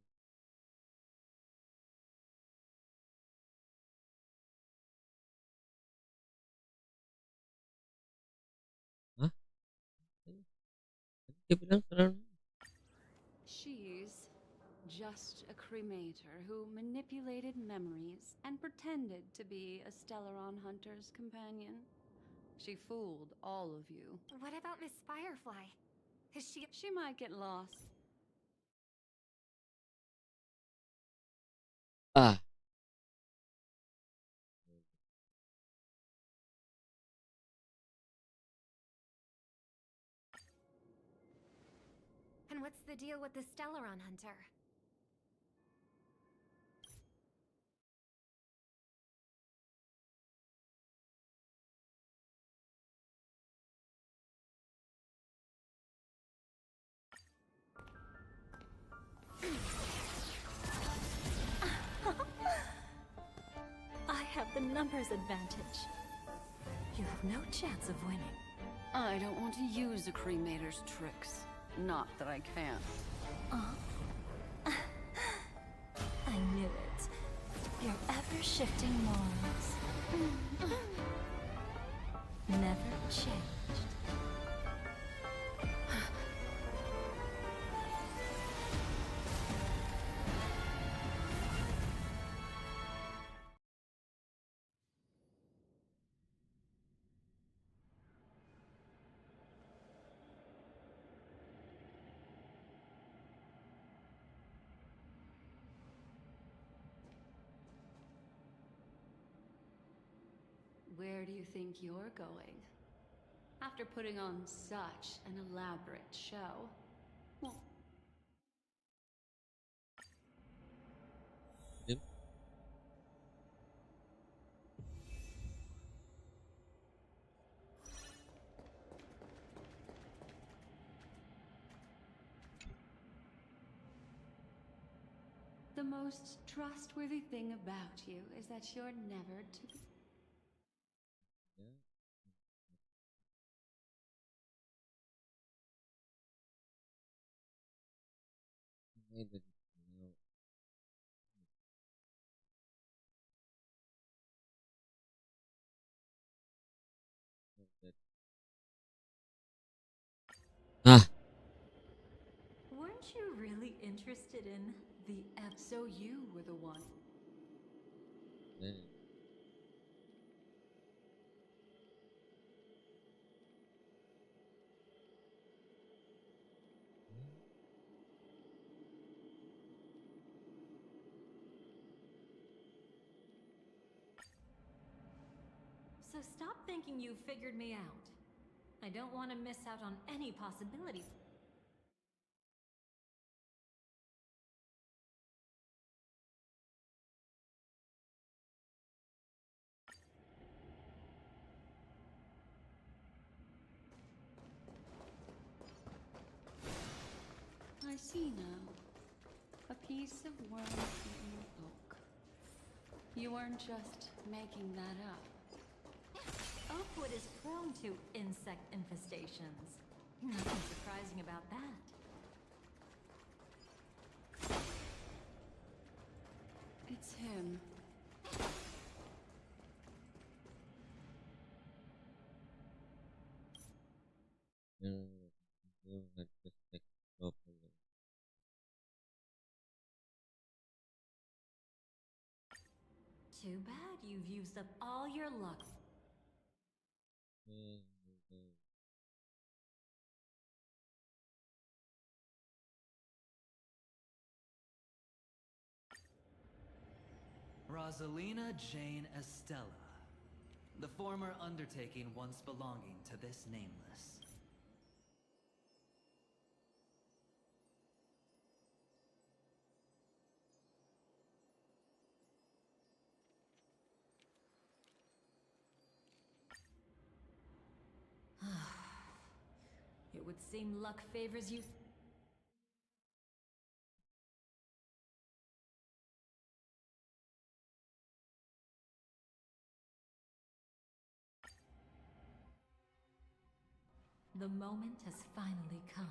Hah? Tadi dia bilang sekarang Just a cremator who manipulated memories and pretended to be a Stellaron hunter's companion. She fooled all of you. What about Miss Firefly? Is she... She might get lost. Ah, And what's the deal with the Stellaron hunter? I have the numbers advantage. You have no chance of winning. I don't want to use a cremator's tricks. Not that I can't. I knew it. Your ever-shifting morals. Never changed. Where do you think you're going? After putting on such an elaborate show. Well, yep. the most trustworthy thing about you is that you're never to be... Yeah. Maybe now that. Ah, Weren't you really interested in the So you were the one. then So stop thinking you figured me out. I don't want to miss out on any possibility. I see now. A piece of worm-eaten oak. You weren't just making that up. Oakwood is prone to insect infestations. Nothing surprising about that. It's him. you had just like properly. Too bad you've used up all your luck. Yeah, Rosalina Jane Estella. The former undertaking once belonging to this nameless. It would seem luck favors you. The moment has finally come.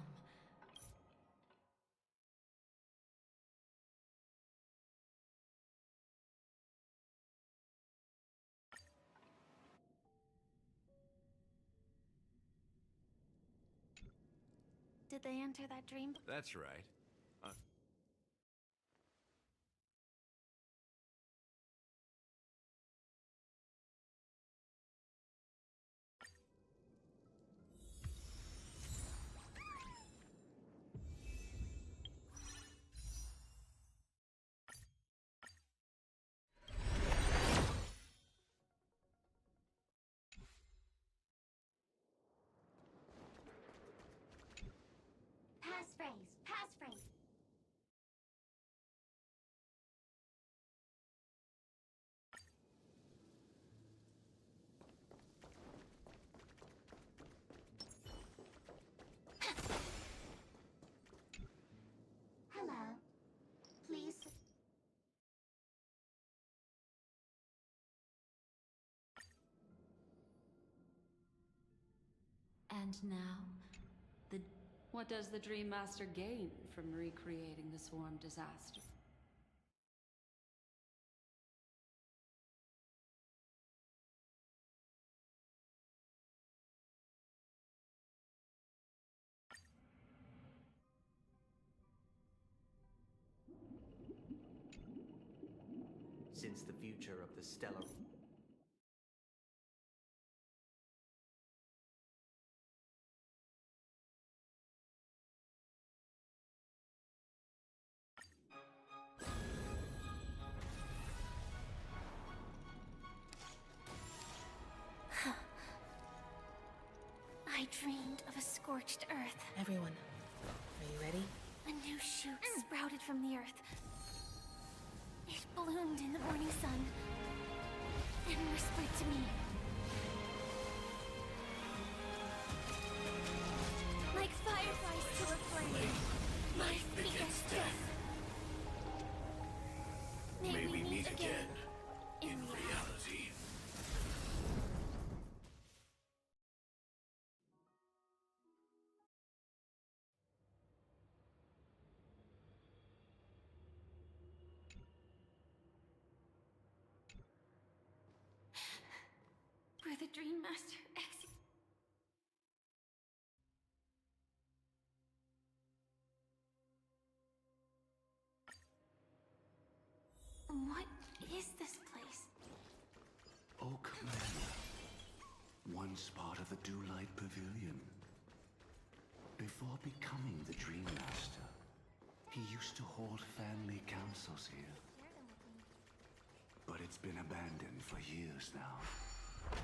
Did they enter that dream? That's right. And now, the... What does the Dream Master gain from recreating the swarm disaster? Since the future of the stellar... I dreamed of a scorched earth. Everyone, are you ready? A new shoot sprouted from the earth. It bloomed in the morning sun and whispered to me. Like fireflies to a flame, life begets death. May we meet again in reality. For the Dream Master What is this place? Oh, Commander. Once part of the Dewlight Pavilion. Before becoming the Dream Master, he used to hold family councils here. But it's been abandoned for years now,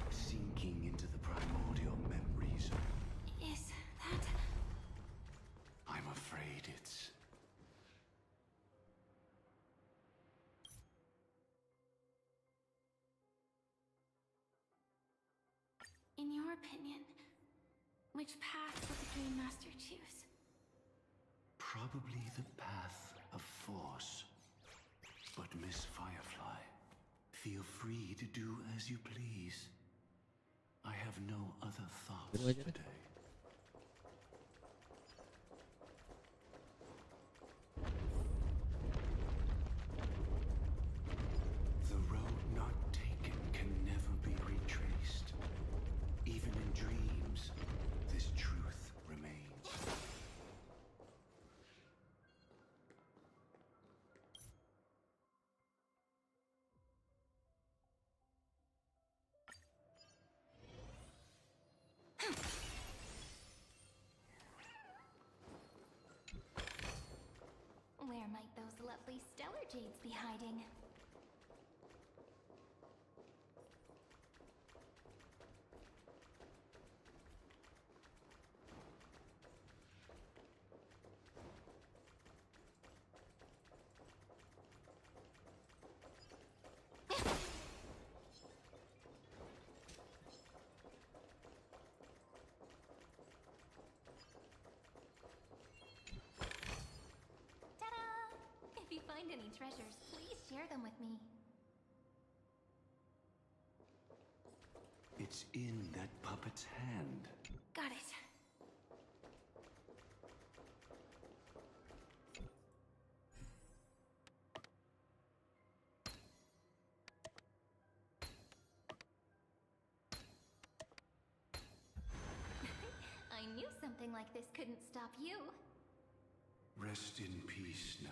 sinking into the primordial memories. Is that... I'm afraid it's... In your opinion, which path will the Dream Master choose? Probably the path of force. But Miss Firefly, feel free to do as you please. I have no other thoughts today. The road not taken can never be retraced. Even in dreams, this truth remains. Where might those lovely stellar jades be hiding? Ta-da! If you find any treasures, please share them with me. It's in that puppet's hand. Got it. I knew something like this couldn't stop you. Rest in peace now.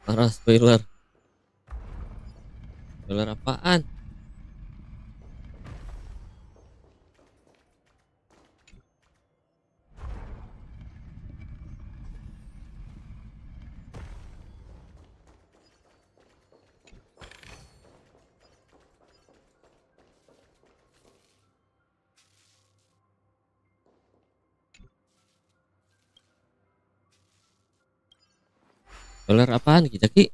Parah spoiler. Spoiler apaan? Spoiler apaan, Ki Jaki?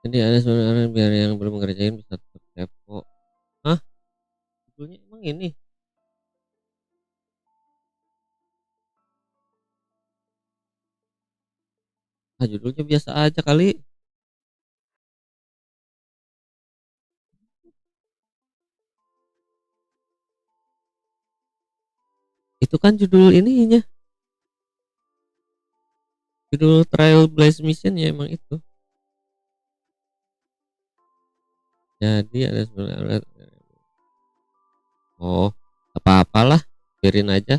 Jadi ada sebenarnya biar yang belum ngerjain bisa tetap kepo. Hah? Judulnya emang ini? Ah, judulnya biasa aja kali. Itu kan judul ininya. Judul Trailblaze Mission ya emang itu. Jadi ada sebenarnya. Oh, apa-apalah, biarin aja.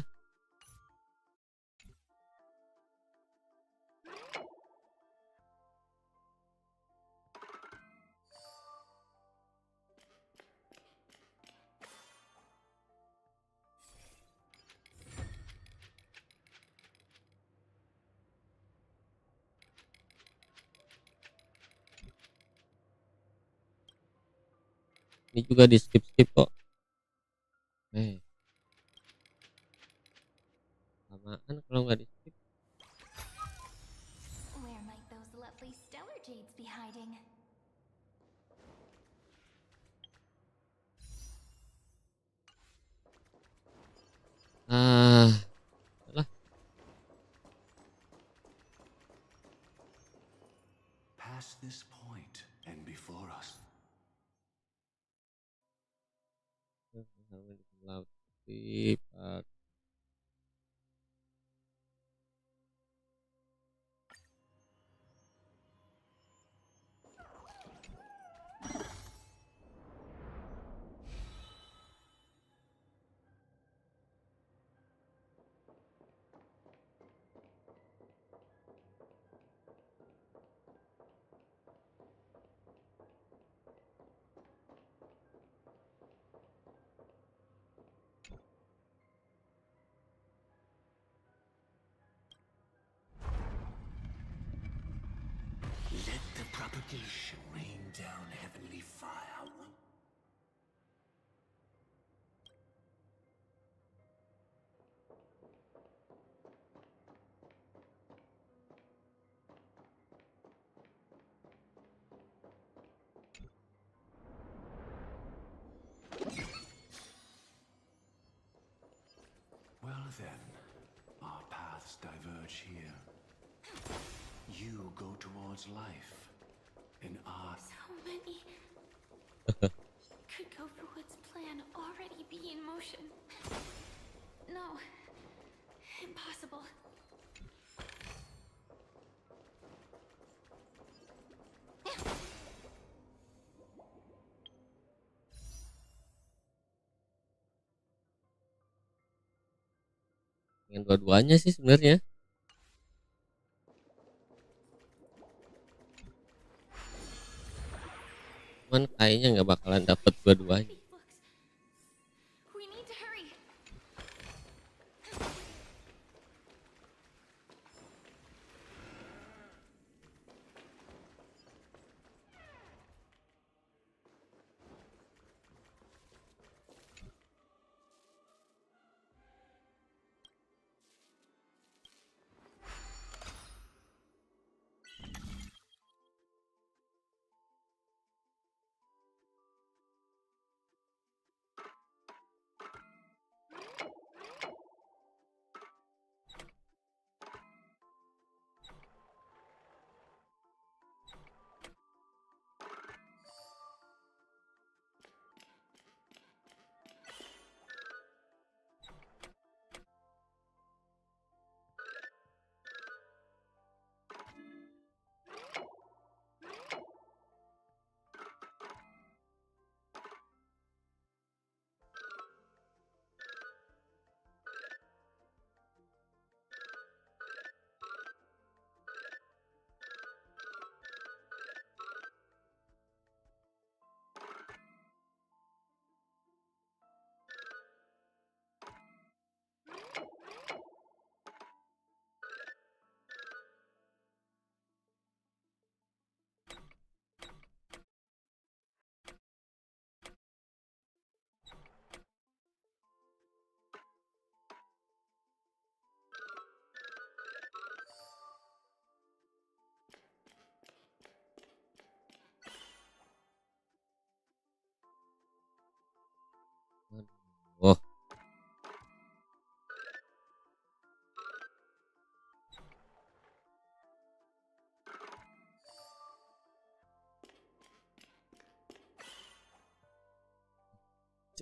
Ini juga di skip-skip kok. Lamaan kalau nggak di skip. Where might those lovely stellar jades be hiding? Lah. Past this point and before us. Laut skip. Let the propagation rain down heavenly fire. Well then, our paths diverge here. You go towards life, and I... So many. Could Gopherwood's plan already be in motion? No. Impossible. Pengen dua-duanya sih sebenarnya. Cuman kayaknya nggak bakalan dapet dua-duanya. We need to hurry.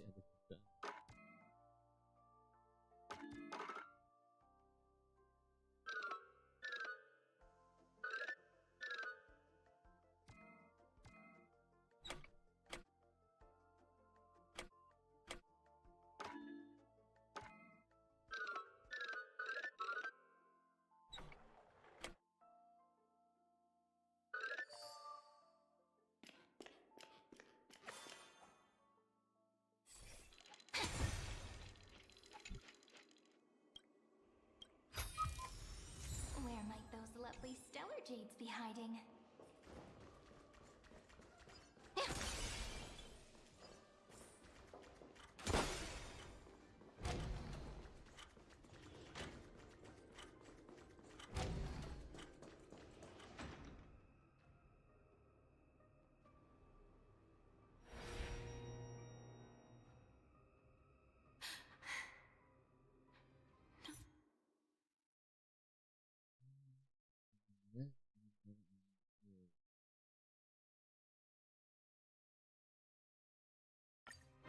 ada juga. Where might those lovely stellar jades be hiding?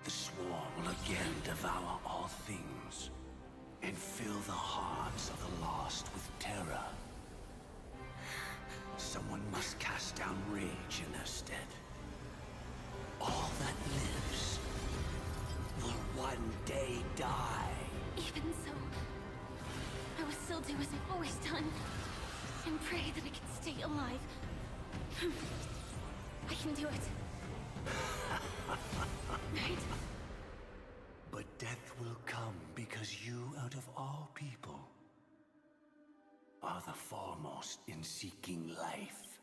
The swarm will again devour all things and fill the hearts of the lost with terror. Someone must cast down rage in their stead. All that lives will one day die. Even so, I will still do as I've always done and pray that I can stay alive. I can do it. Right? But death will come because you, out of all people, are the foremost in seeking life.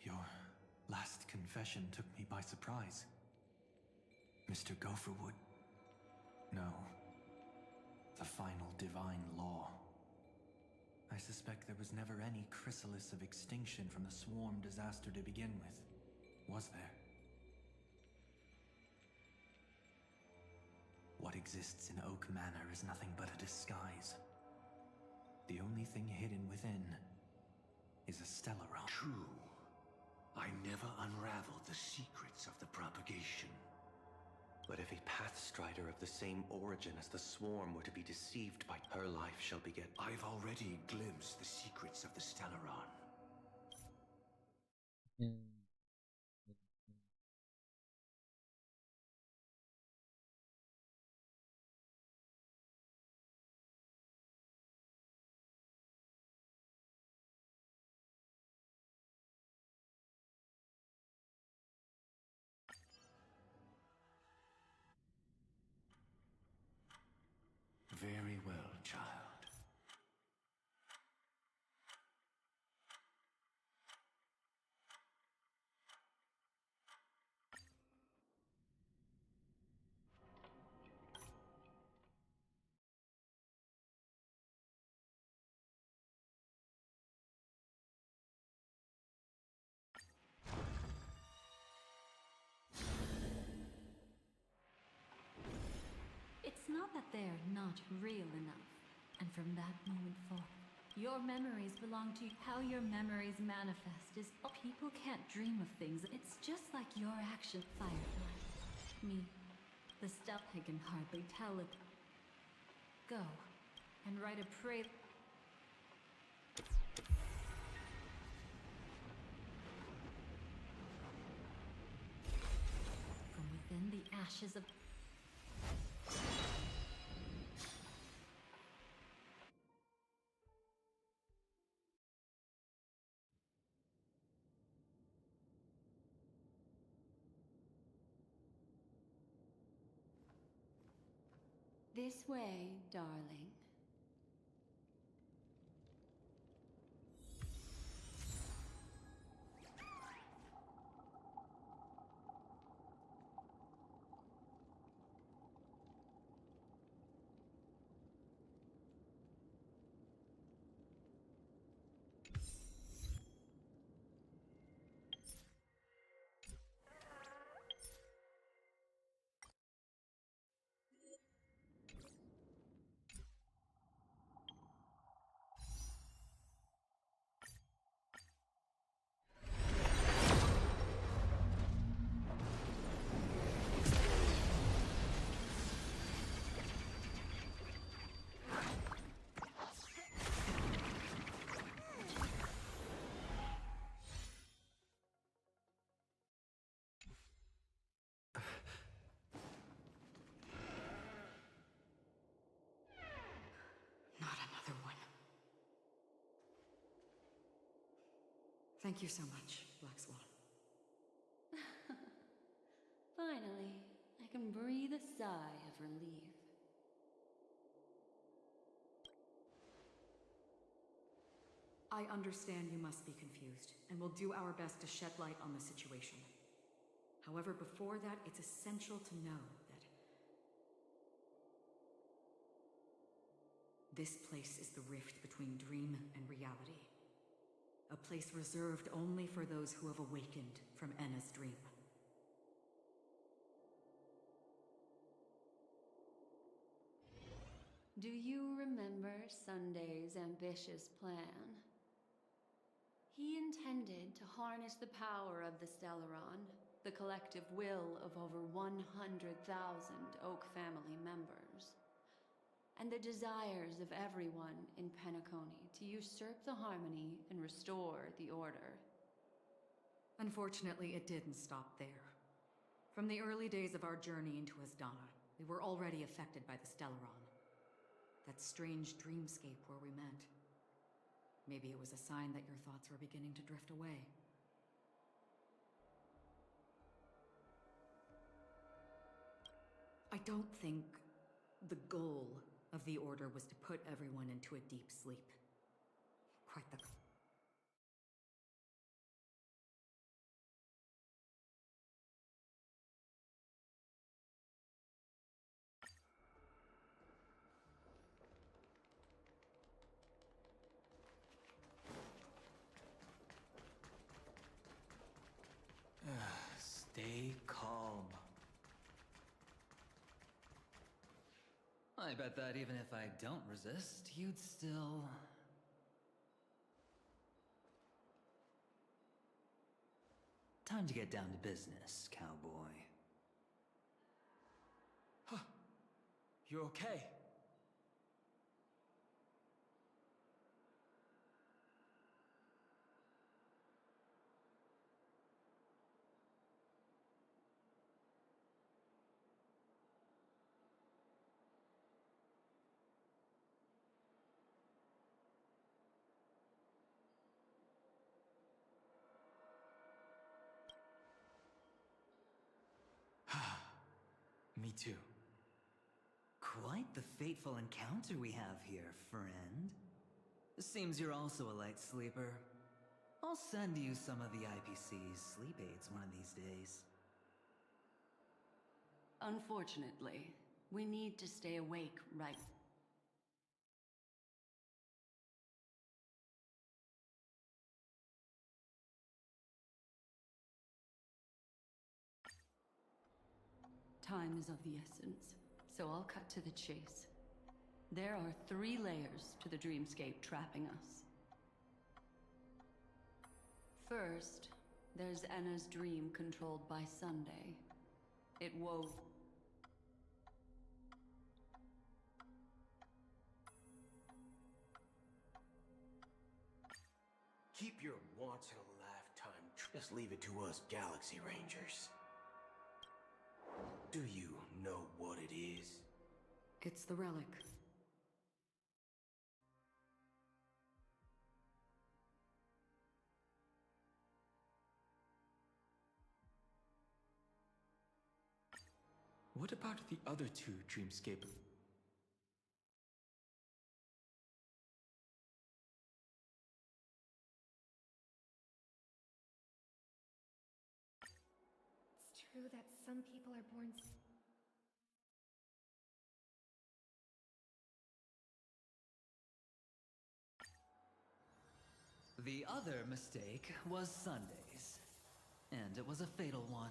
Your last confession took me by surprise. Mr. Gopherwood. No. The final divine law. I suspect there was never any chrysalis of extinction from the swarm disaster to begin with. Was there? What exists in Oak Manor is nothing but a disguise. The only thing hidden within is a Stellaron. True. I never unraveled the secrets of the propagation. But if a Pathstrider of the same origin as the Swarm were to be deceived by her life shall beget... I've already glimpsed the secrets of the Stellaron. Very well, child. It's not that they're not real enough. And from that moment forth, your memories belong to you. How your memories manifest is people can't dream of things. It's just like your action, Firefly. Me, the stuff I can hardly tell it. Go and write a prayer. From within the ashes of... This way, darling. Thank you so much, Black Swan. Finally, I can breathe a sigh of relief. I understand you must be confused, and will do our best to shed light on the situation. However, before that, it's essential to know that this place is the rift between dream and reality. A place reserved only for those who have awakened from Enna's dream. Do you remember Sunday's ambitious plan? He intended to harness the power of the Stellaron, the collective will of over 100,000 Oak family members, and the desires of everyone in Penacony to usurp the harmony and restore the order. Unfortunately, it didn't stop there. From the early days of our journey into Asdana, we were already affected by the Stellaron. That strange dreamscape where we met. Maybe it was a sign that your thoughts were beginning to drift away. I don't think the goal of the Order was to put everyone into a deep sleep. Quite the... Stay calm. I bet that even if I don't resist, you'd still... Time to get down to business, cowboy. Huh. You okay? Me too. Quite the fateful encounter we have here, friend. Seems you're also a light sleeper. I'll send you some of the IPC's sleep aids one of these days. Unfortunately, we need to stay awake right. Time is of the essence, so I'll cut to the chase. There are 3 layers to the dreamscape trapping us. First, there's Enna's dream controlled by Sunday. It wove... Keep your once-in-a-lifetime. Just leave it to us Galaxy Rangers. Do you know what it is? It's the relic. What about the other 2 dreamscape? It's true that some people are born... The other mistake was Sunday's. And it was a fatal one.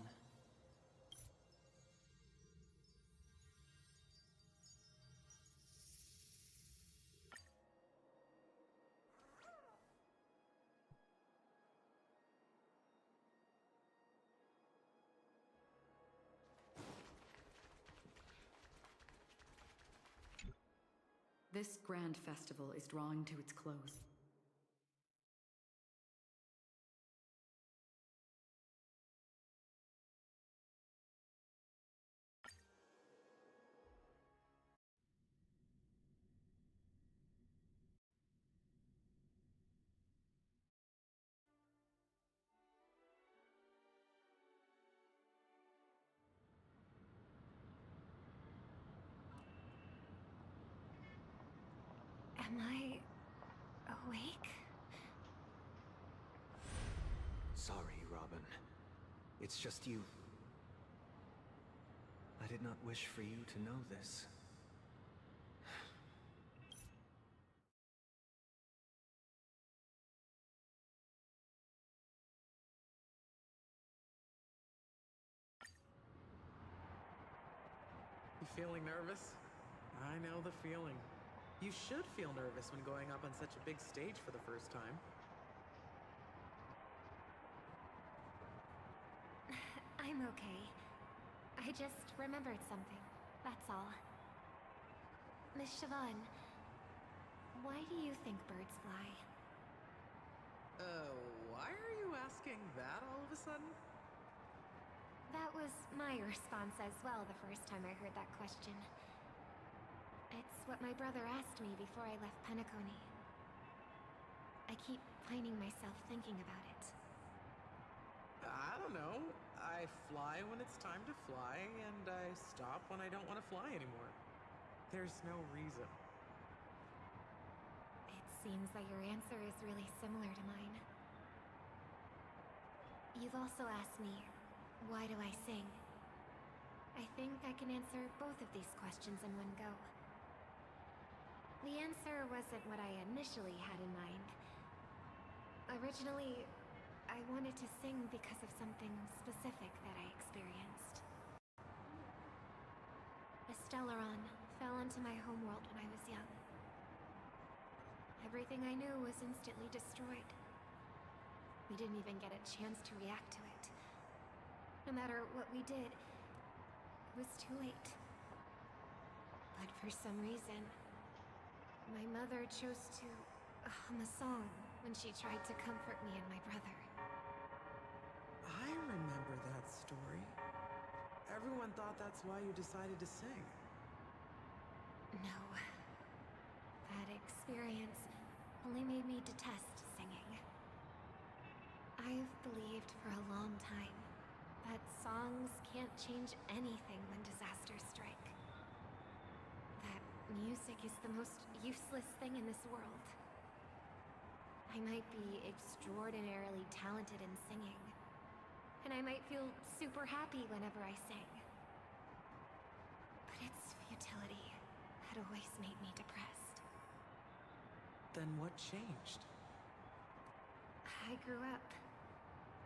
This grand festival is drawing to its close. Am I awake? Sorry, Robin. It's just you. I did not wish for you to know this. You feeling nervous? I know the feeling. You should feel nervous when going up on such a big stage for the first time. I'm okay. I just remembered something. That's all. Miss Siobhan, why do you think birds fly? Why are you asking that all of a sudden? That was my response as well the first time I heard that question. It's what my brother asked me before I left Penacony. I keep finding myself thinking about it. I don't know. I fly when it's time to fly, and I stop when I don't want to fly anymore. There's no reason. It seems that your answer is really similar to mine. You've also asked me, why do I sing? I think I can answer both of these questions in one go. The answer wasn't what I initially had in mind. Originally, I wanted to sing because of something specific that I experienced. A Stellaron fell into my homeworld when I was young. Everything I knew was instantly destroyed. We didn't even get a chance to react to it. No matter what we did, it was too late. But for some reason, my mother chose to hum a song when she tried to comfort me and my brother. I remember that story. Everyone thought that's why you decided to sing. No. That experience only made me detest singing. I've believed for a long time that songs can't change anything when disasters strike. That music is the most useless thing in this world. I might be extraordinarily talented in singing, and I might feel super happy whenever I sing. But its futility had always made me depressed. Then what changed? I grew up,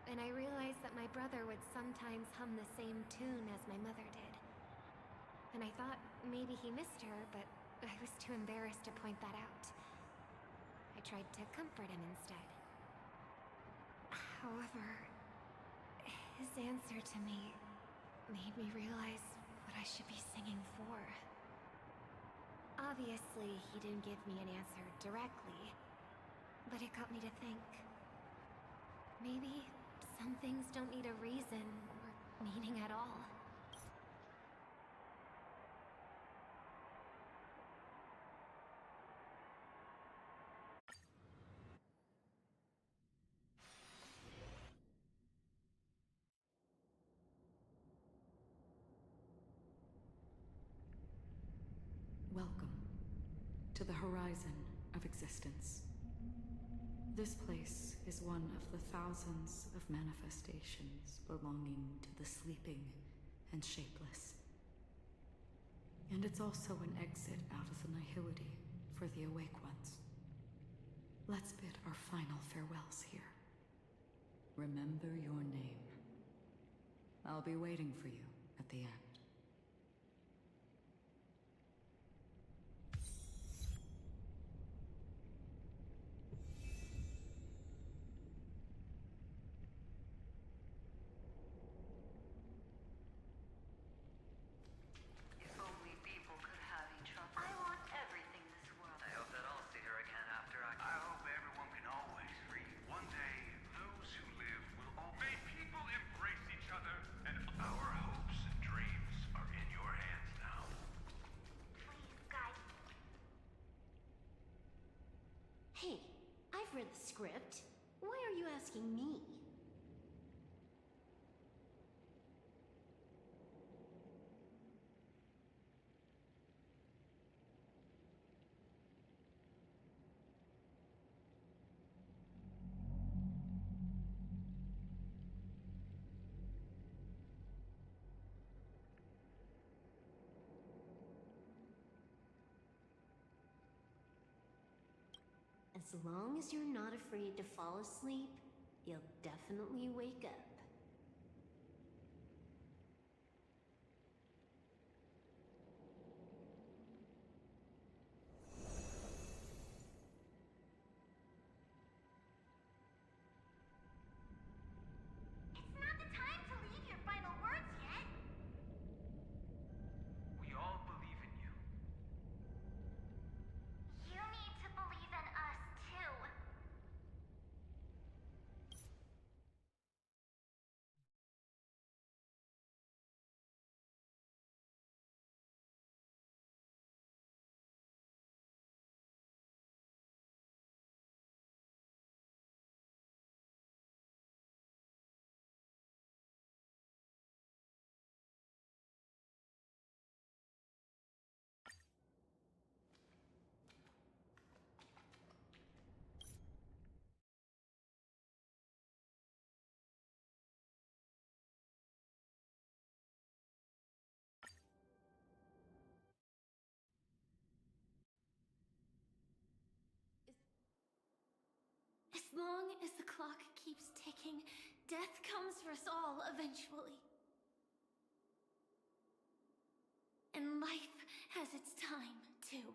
and I realized that my brother would sometimes hum the same tune as my mother did. And I thought maybe he missed her, but I was too embarrassed to point that out. I tried to comfort him instead. However, his answer to me made me realize what I should be singing for. Obviously, he didn't give me an answer directly, but it got me to think. Maybe some things don't need a reason or meaning at all. Welcome to the horizon of existence. This place is one of the thousands of manifestations belonging to the sleeping and shapeless. And it's also an exit out of the nihility for the awake ones. Let's bid our final farewells here. Remember your name. I'll be waiting for you at the end. If only people could have each other. I want everything this world. I hope that I'll see her again after I hope everyone can always free. One day, those who live will all. May people embrace each other, and our hopes and dreams are in your hands now. Please, guys. Hey, I've read the script. Why are you asking me? long as you're not afraid to fall asleep, you'll definitely wake up. It's not the time to leave your final words yet. We all believe in you. You need to believe in us, too. As long as the clock keeps ticking, death comes for us all eventually. And life has its time, too.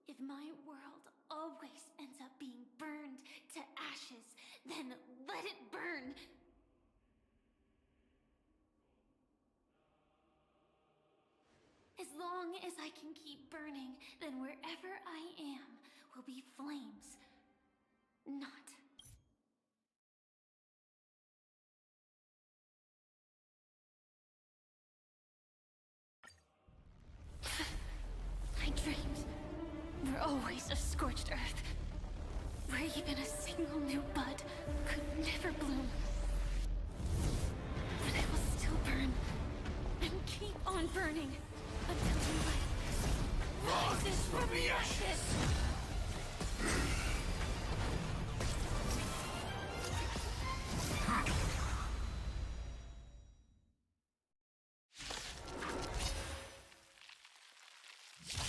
If my world always ends up being burned to ashes, then let it burn! As long as I can keep burning, then wherever I am will be flames, not. I dreamed we're always a scorched earth, where even a single new bud could never bloom. But I will still burn, and keep on burning, until the light rises from the ashes!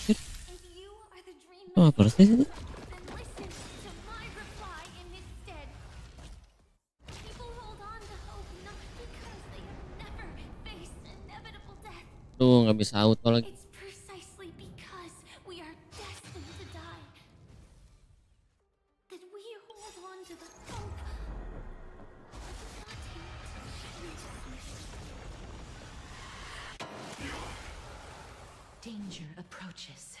If you are the dream Oh, apa sih itu? then listen to my reply in his stead. People hold on to hope not because they have never faced inevitable death. Tuh nggak bisa auto lagi. It's precisely because we are destined to die that we hold on to the hope Danger approaches.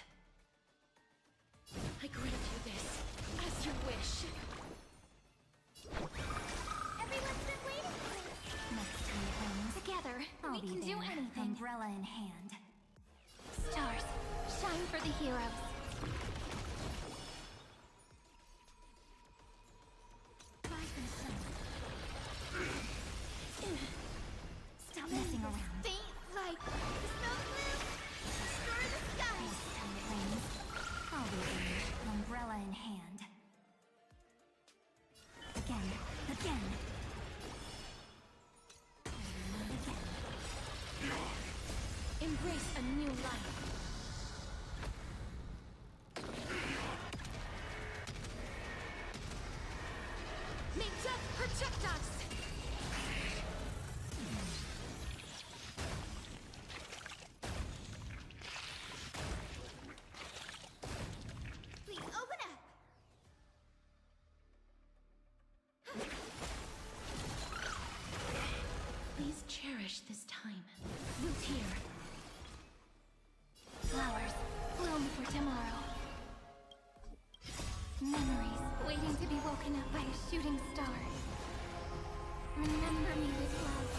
I grant you this, as you wish. Everyone's been waiting for it. Next time, friends. Together, I'll we be can do there, anything. umbrella in hand. Stars, shine for the heroes. Stop messing around. Faint light. Smell the blue. Destroy the sky. Next time, friends. I'll be there, umbrella in hand. Again, again. embrace a new life. May death protect us! Please open up. Please cherish this time. Root here. Flowers bloom for tomorrow. Memories waiting to be woken up by a shooting star. Remember me with love.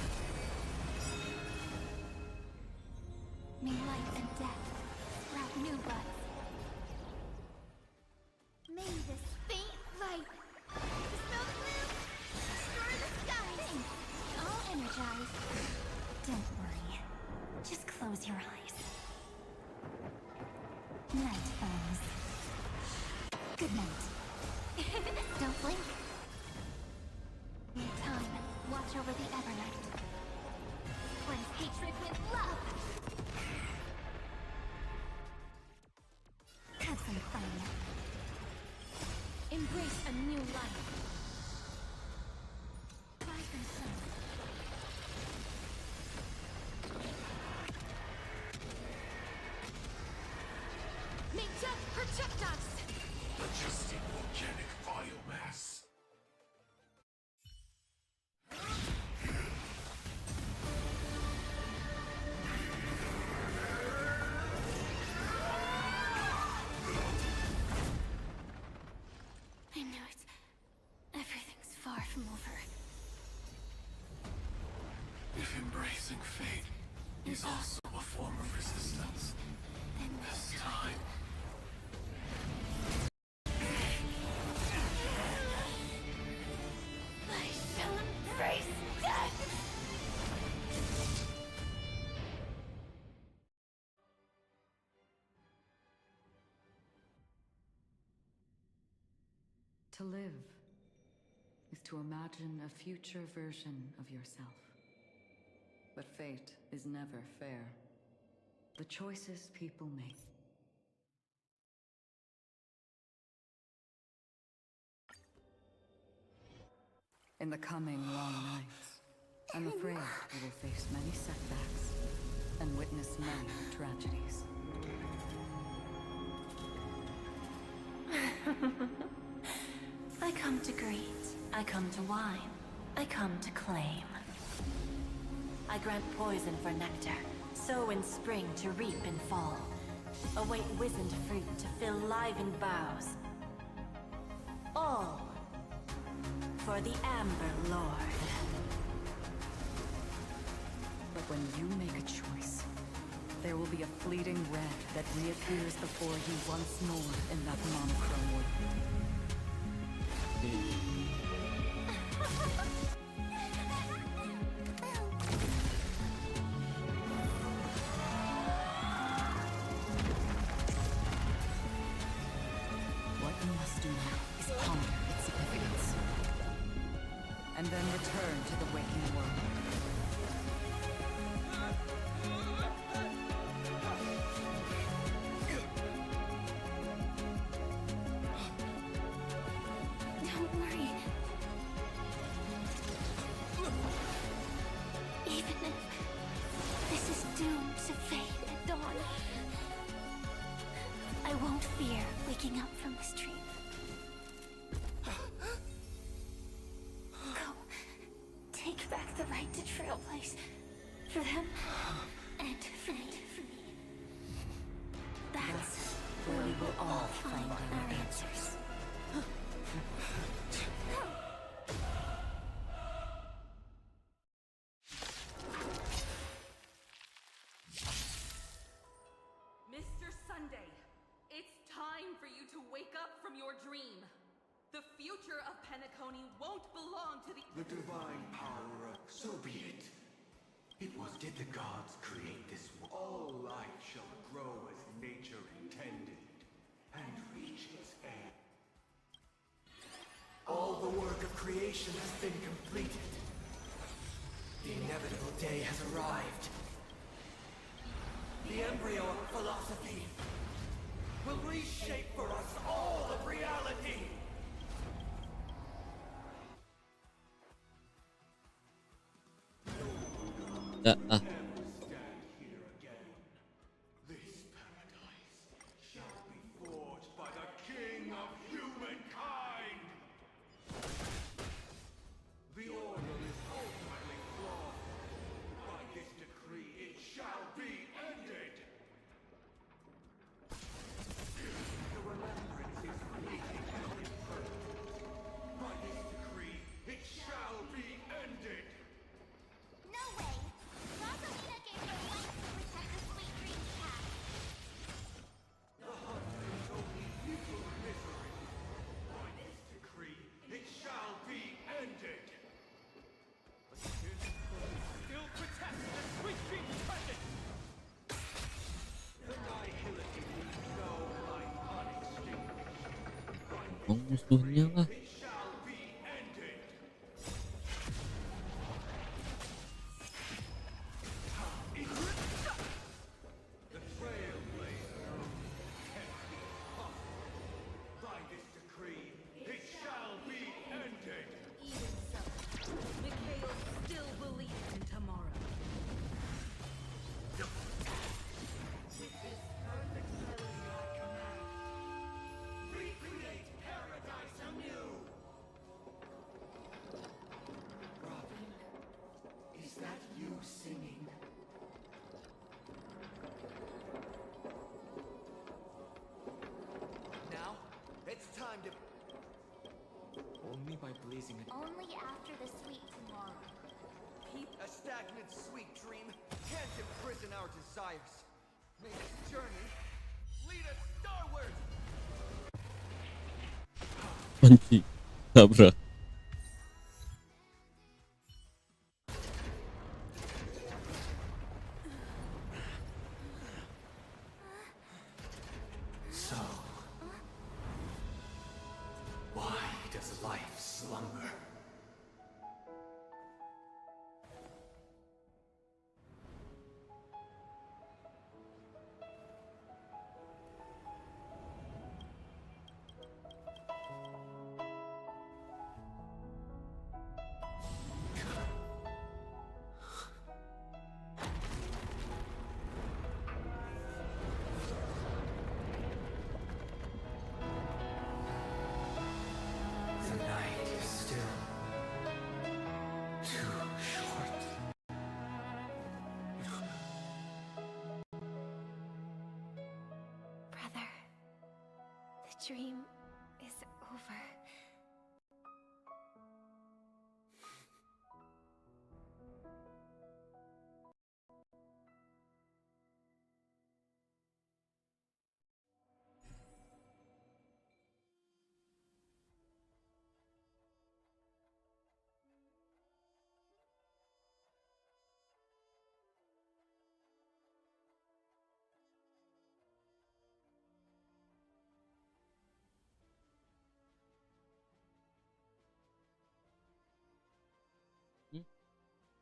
May life and death sprout new buds. May this faint light dispel the gloom, destroy the sky. Thanks. All energized. Don't worry. Just close your eyes. Night, friends. Good night. Don't blink. Need time. Watch over the Evernight. Cleanse hatred with love. Have some fun. Projectiles! Adjusting organic biomass. I know it. Everything's far from over. If embracing fate is also a form of resistance, then this time... I shall embrace death! To live is to imagine a future version of yourself. But fate is never fair. The choices people make. In the coming long nights, I'm afraid you will face many setbacks and witness many tragedies. I come to greet, I come to wine, I come to claim. I grant poison for nectar, sow in spring to reap in fall. Await wizened fruit to fill livened boughs. All for the Amber Lord. But when you make a choice, there will be a fleeting red that reappears before you once more in that monochrome world. What you must do now is ponder its significance, and then return to the waking world. Don't worry. Even if this is doomed to fade at dawn, I won't fear waking up from this dream. Go. Take back the right to Trailblaze. For them, and for me. That's where we will all find our answers. Mr. Sunday, it's time for you to wake up from your dream. The future of Penacony won't belong to the divine power of... So be it. Did the gods create this world? All life shall grow as nature intended, and reach its end. All the work of creation has been completed. The inevitable day has arrived. The embryo of philosophy will reshape for us all of reality. This paradise shall be forged by the king of humankind! The order is ultimately flawed. By this decree, it shall be ended! The remembrance is fleeting and imperfect. By this decree, it shall be ended! No way! Rosalina gave her life to protect the sweet dreams path. The hunt is only futile misery. By this decree, it shall be ended! Still protect the sweet dream present! Annihility leaves no life unextinguished. Oh, musuhnya lah. It shall be ended! The Trailblazer can't be possible. By this decree, it shall be ended! even so. Mikhail still believes in tomorrow. With this perfect melody at command, singing. Now, it's time to... Only by blazing it. Only after the sweet tomorrow. Keep a stagnant sweet dream can't imprison our desires. May this journey lead us starward! Kunci tabrak. So, why does life slumber? The night is still too short. Brother, the dream is over.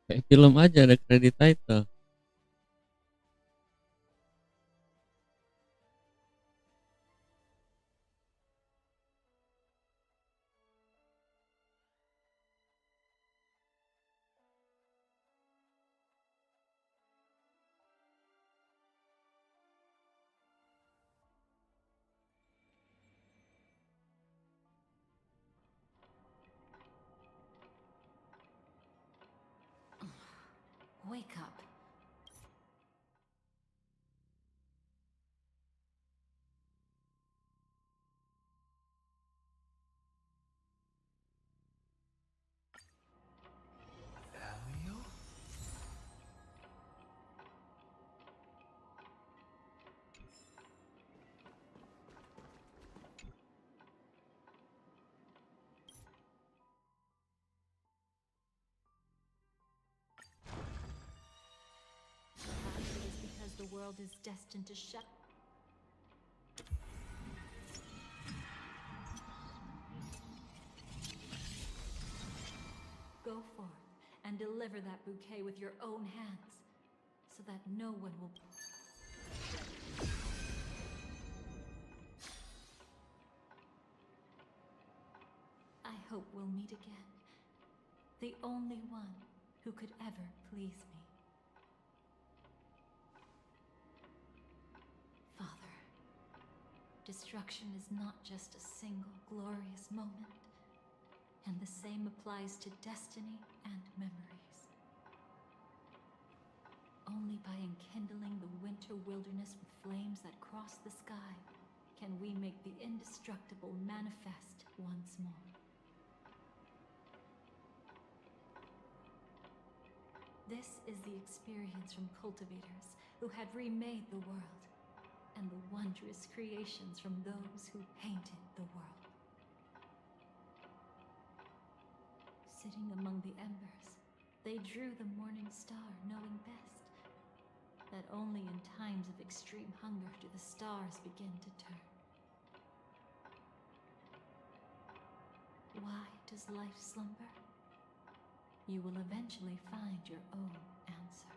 Kayak film aja ada credit title. Wake up. Elio? Perhaps it is because the world is destined to shut. Go forth and deliver that bouquet with your own hands, so that no one will. I hope we'll meet again. The only one who could ever please me. Father, destruction is not just a single glorious moment, and the same applies to destiny and memories. Only by enkindling the winter wilderness with flames that cross the sky can we make the indestructible manifest once more. This is the experience from cultivators who have remade the world, and the wondrous creations from those who painted the world. Sitting among the embers, they drew the morning star, knowing best that only in times of extreme hunger do the stars begin to turn. Why does life slumber? You will eventually find your own answer.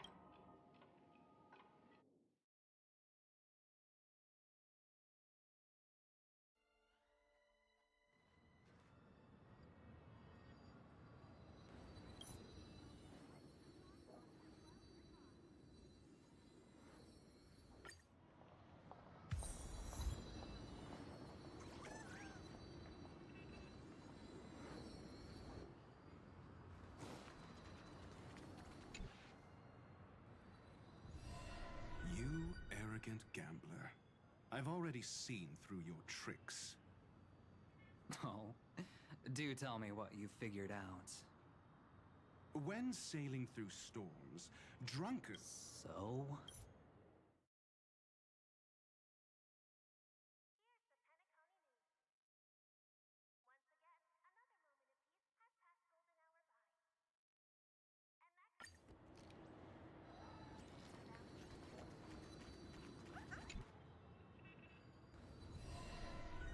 arrogant gambler. I've already seen through your tricks. Oh, do tell me what you figured out. When sailing through storms, drunkards... So?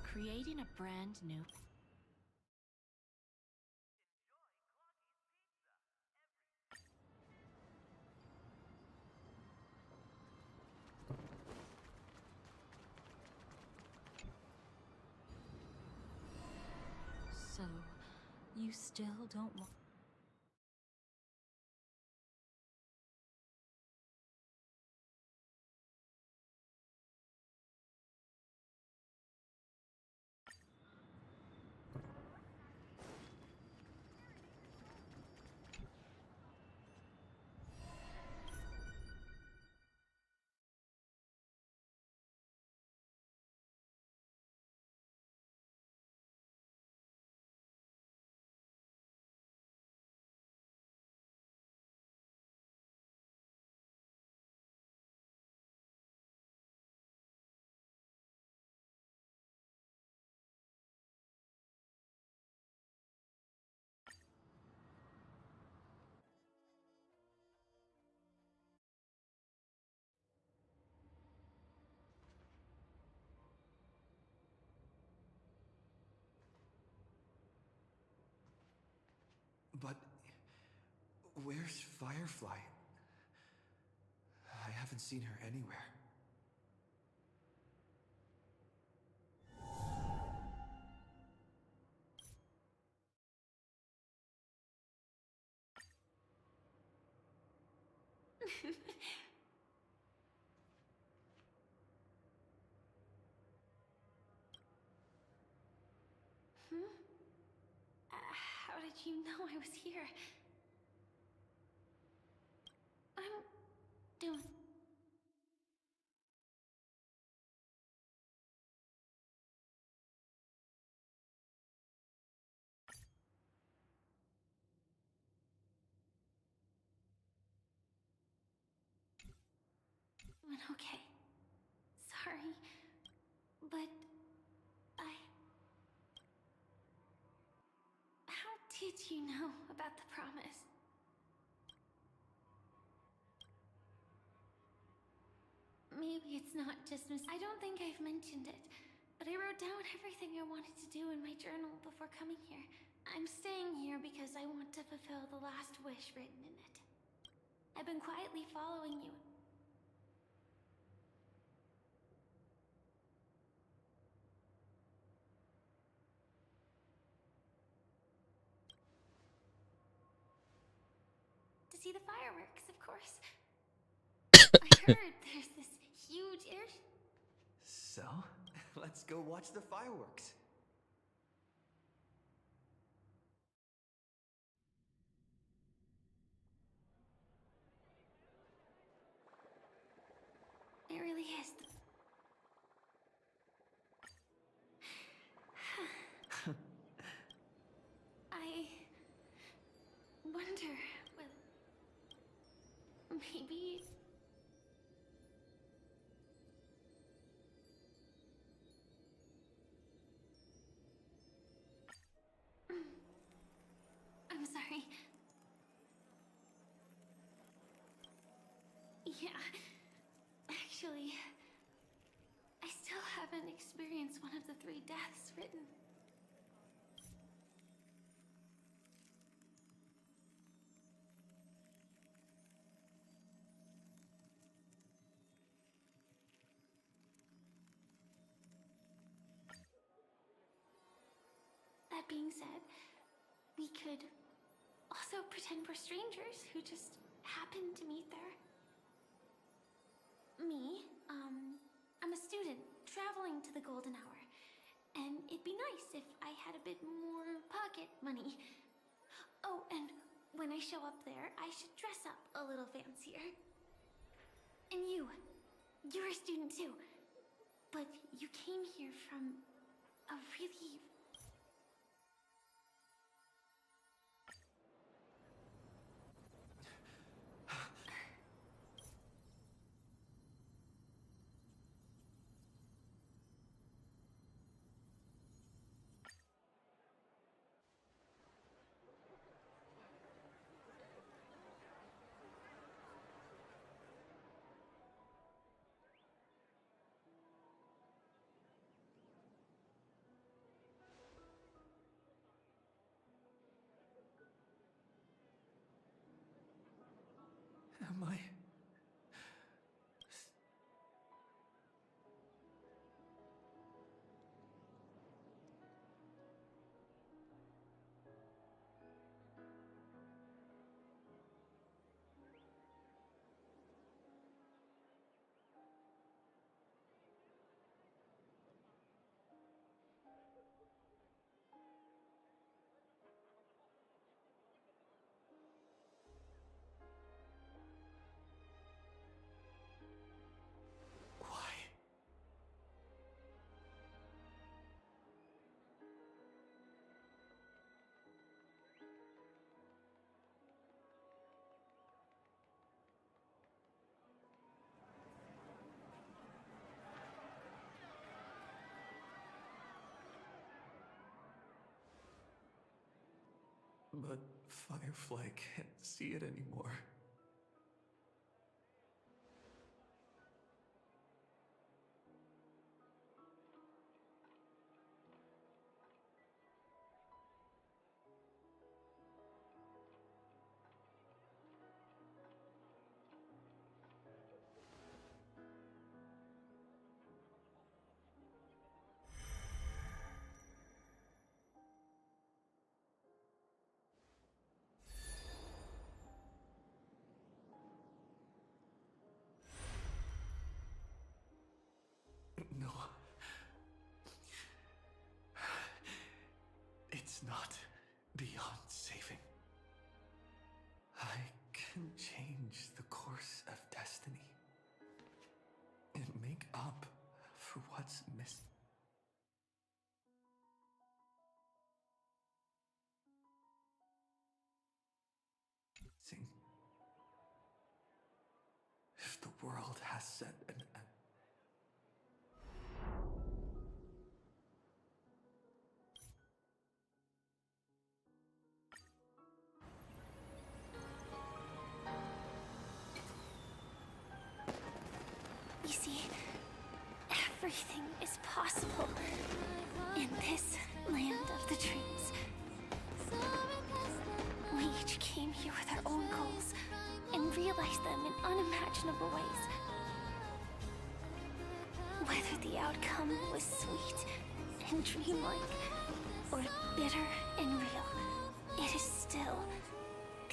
Creating a brand new... So, you still don't want... But where's Firefly? I haven't seen her anywhere. How did you know I was here? I'm doing... doing okay. Sorry, but I... How did you know about the promise? Maybe it's not just I don't think I've mentioned it, but I wrote down everything I wanted to do in my journal before coming here. I'm staying here because I want to fulfill the last wish written in it. I've been quietly following you. To see the fireworks, of course. I heard there's this huge air... So, let's go watch the fireworks. It really is. I wonder, well, maybe... I'm sorry. Yeah, actually, I still haven't experienced one of the 3 deaths written. That being said, we could also pretend we're strangers who just happened to meet there. Me, I'm a student traveling to the Golden Hour, and it'd be nice if I had a bit more pocket money. Oh, and when I show up there, I should dress up a little fancier. And you, You're a student too. But you came here from a really... Am I... But Firefly can't see it anymore. No. It's not beyond saving. I can change the course of destiny and make up for what's missing. If the world has set an end. You see, everything is possible in this land of the dreams. We each came here with our own goals and realized them in unimaginable ways. Whether the outcome was sweet and dreamlike, or bitter and real, it is still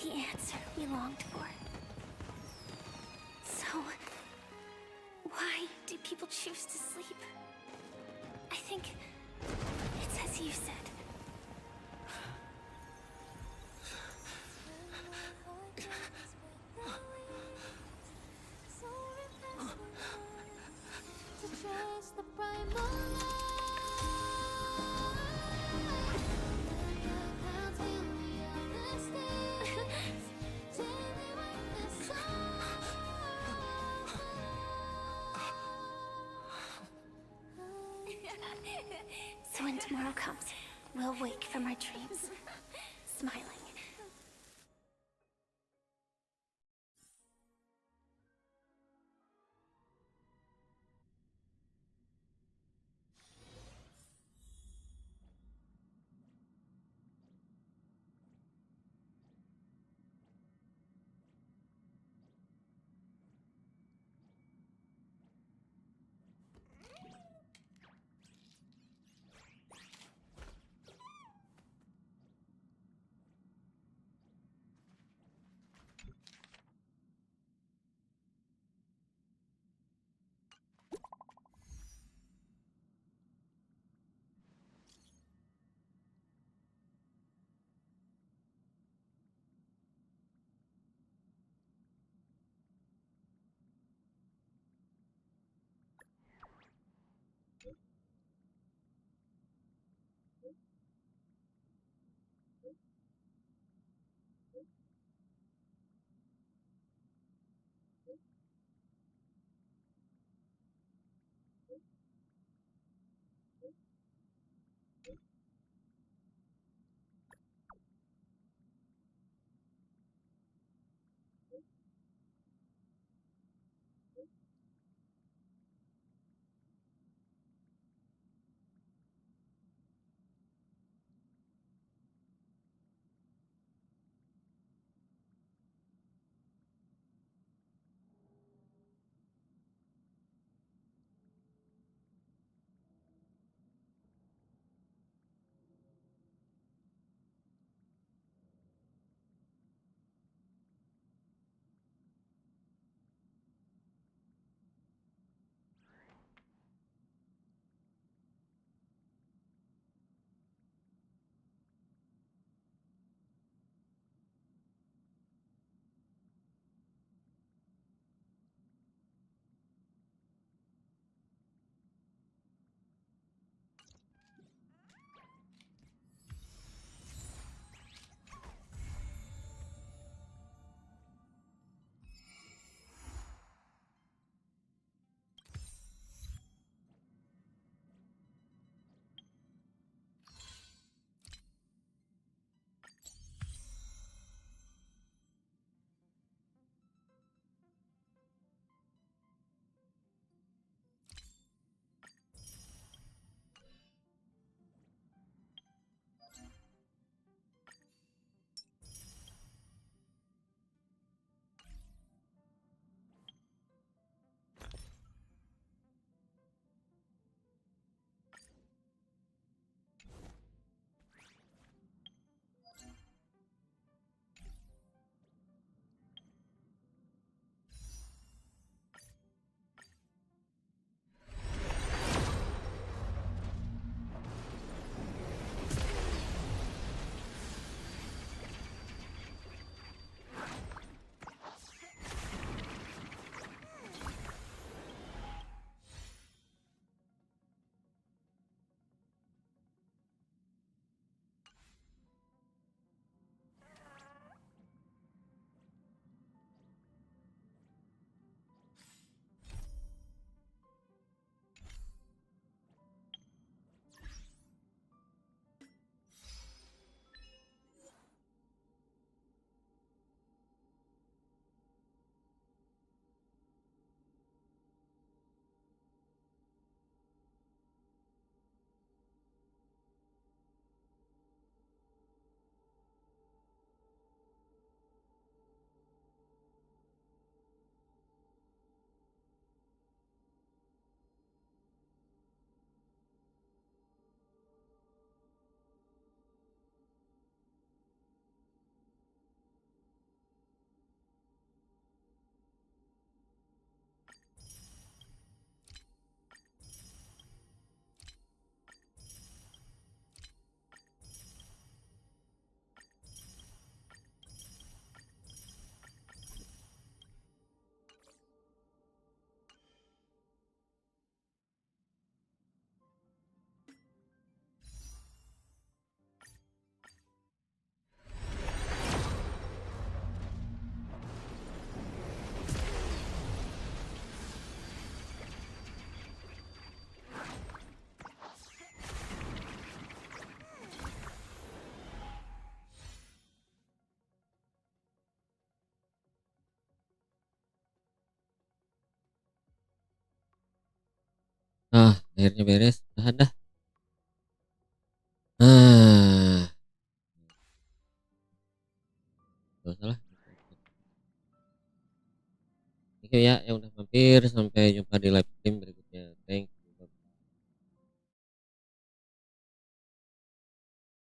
the answer we longed for. So, why do people choose to sleep? I think it's as you said. So when tomorrow comes, we'll wake from our dreams, smiling. Akhirnya beres. Dah. Ah, gak usah lah. Thank you ya yang udah mampir. Sampai jumpa di live stream berikutnya.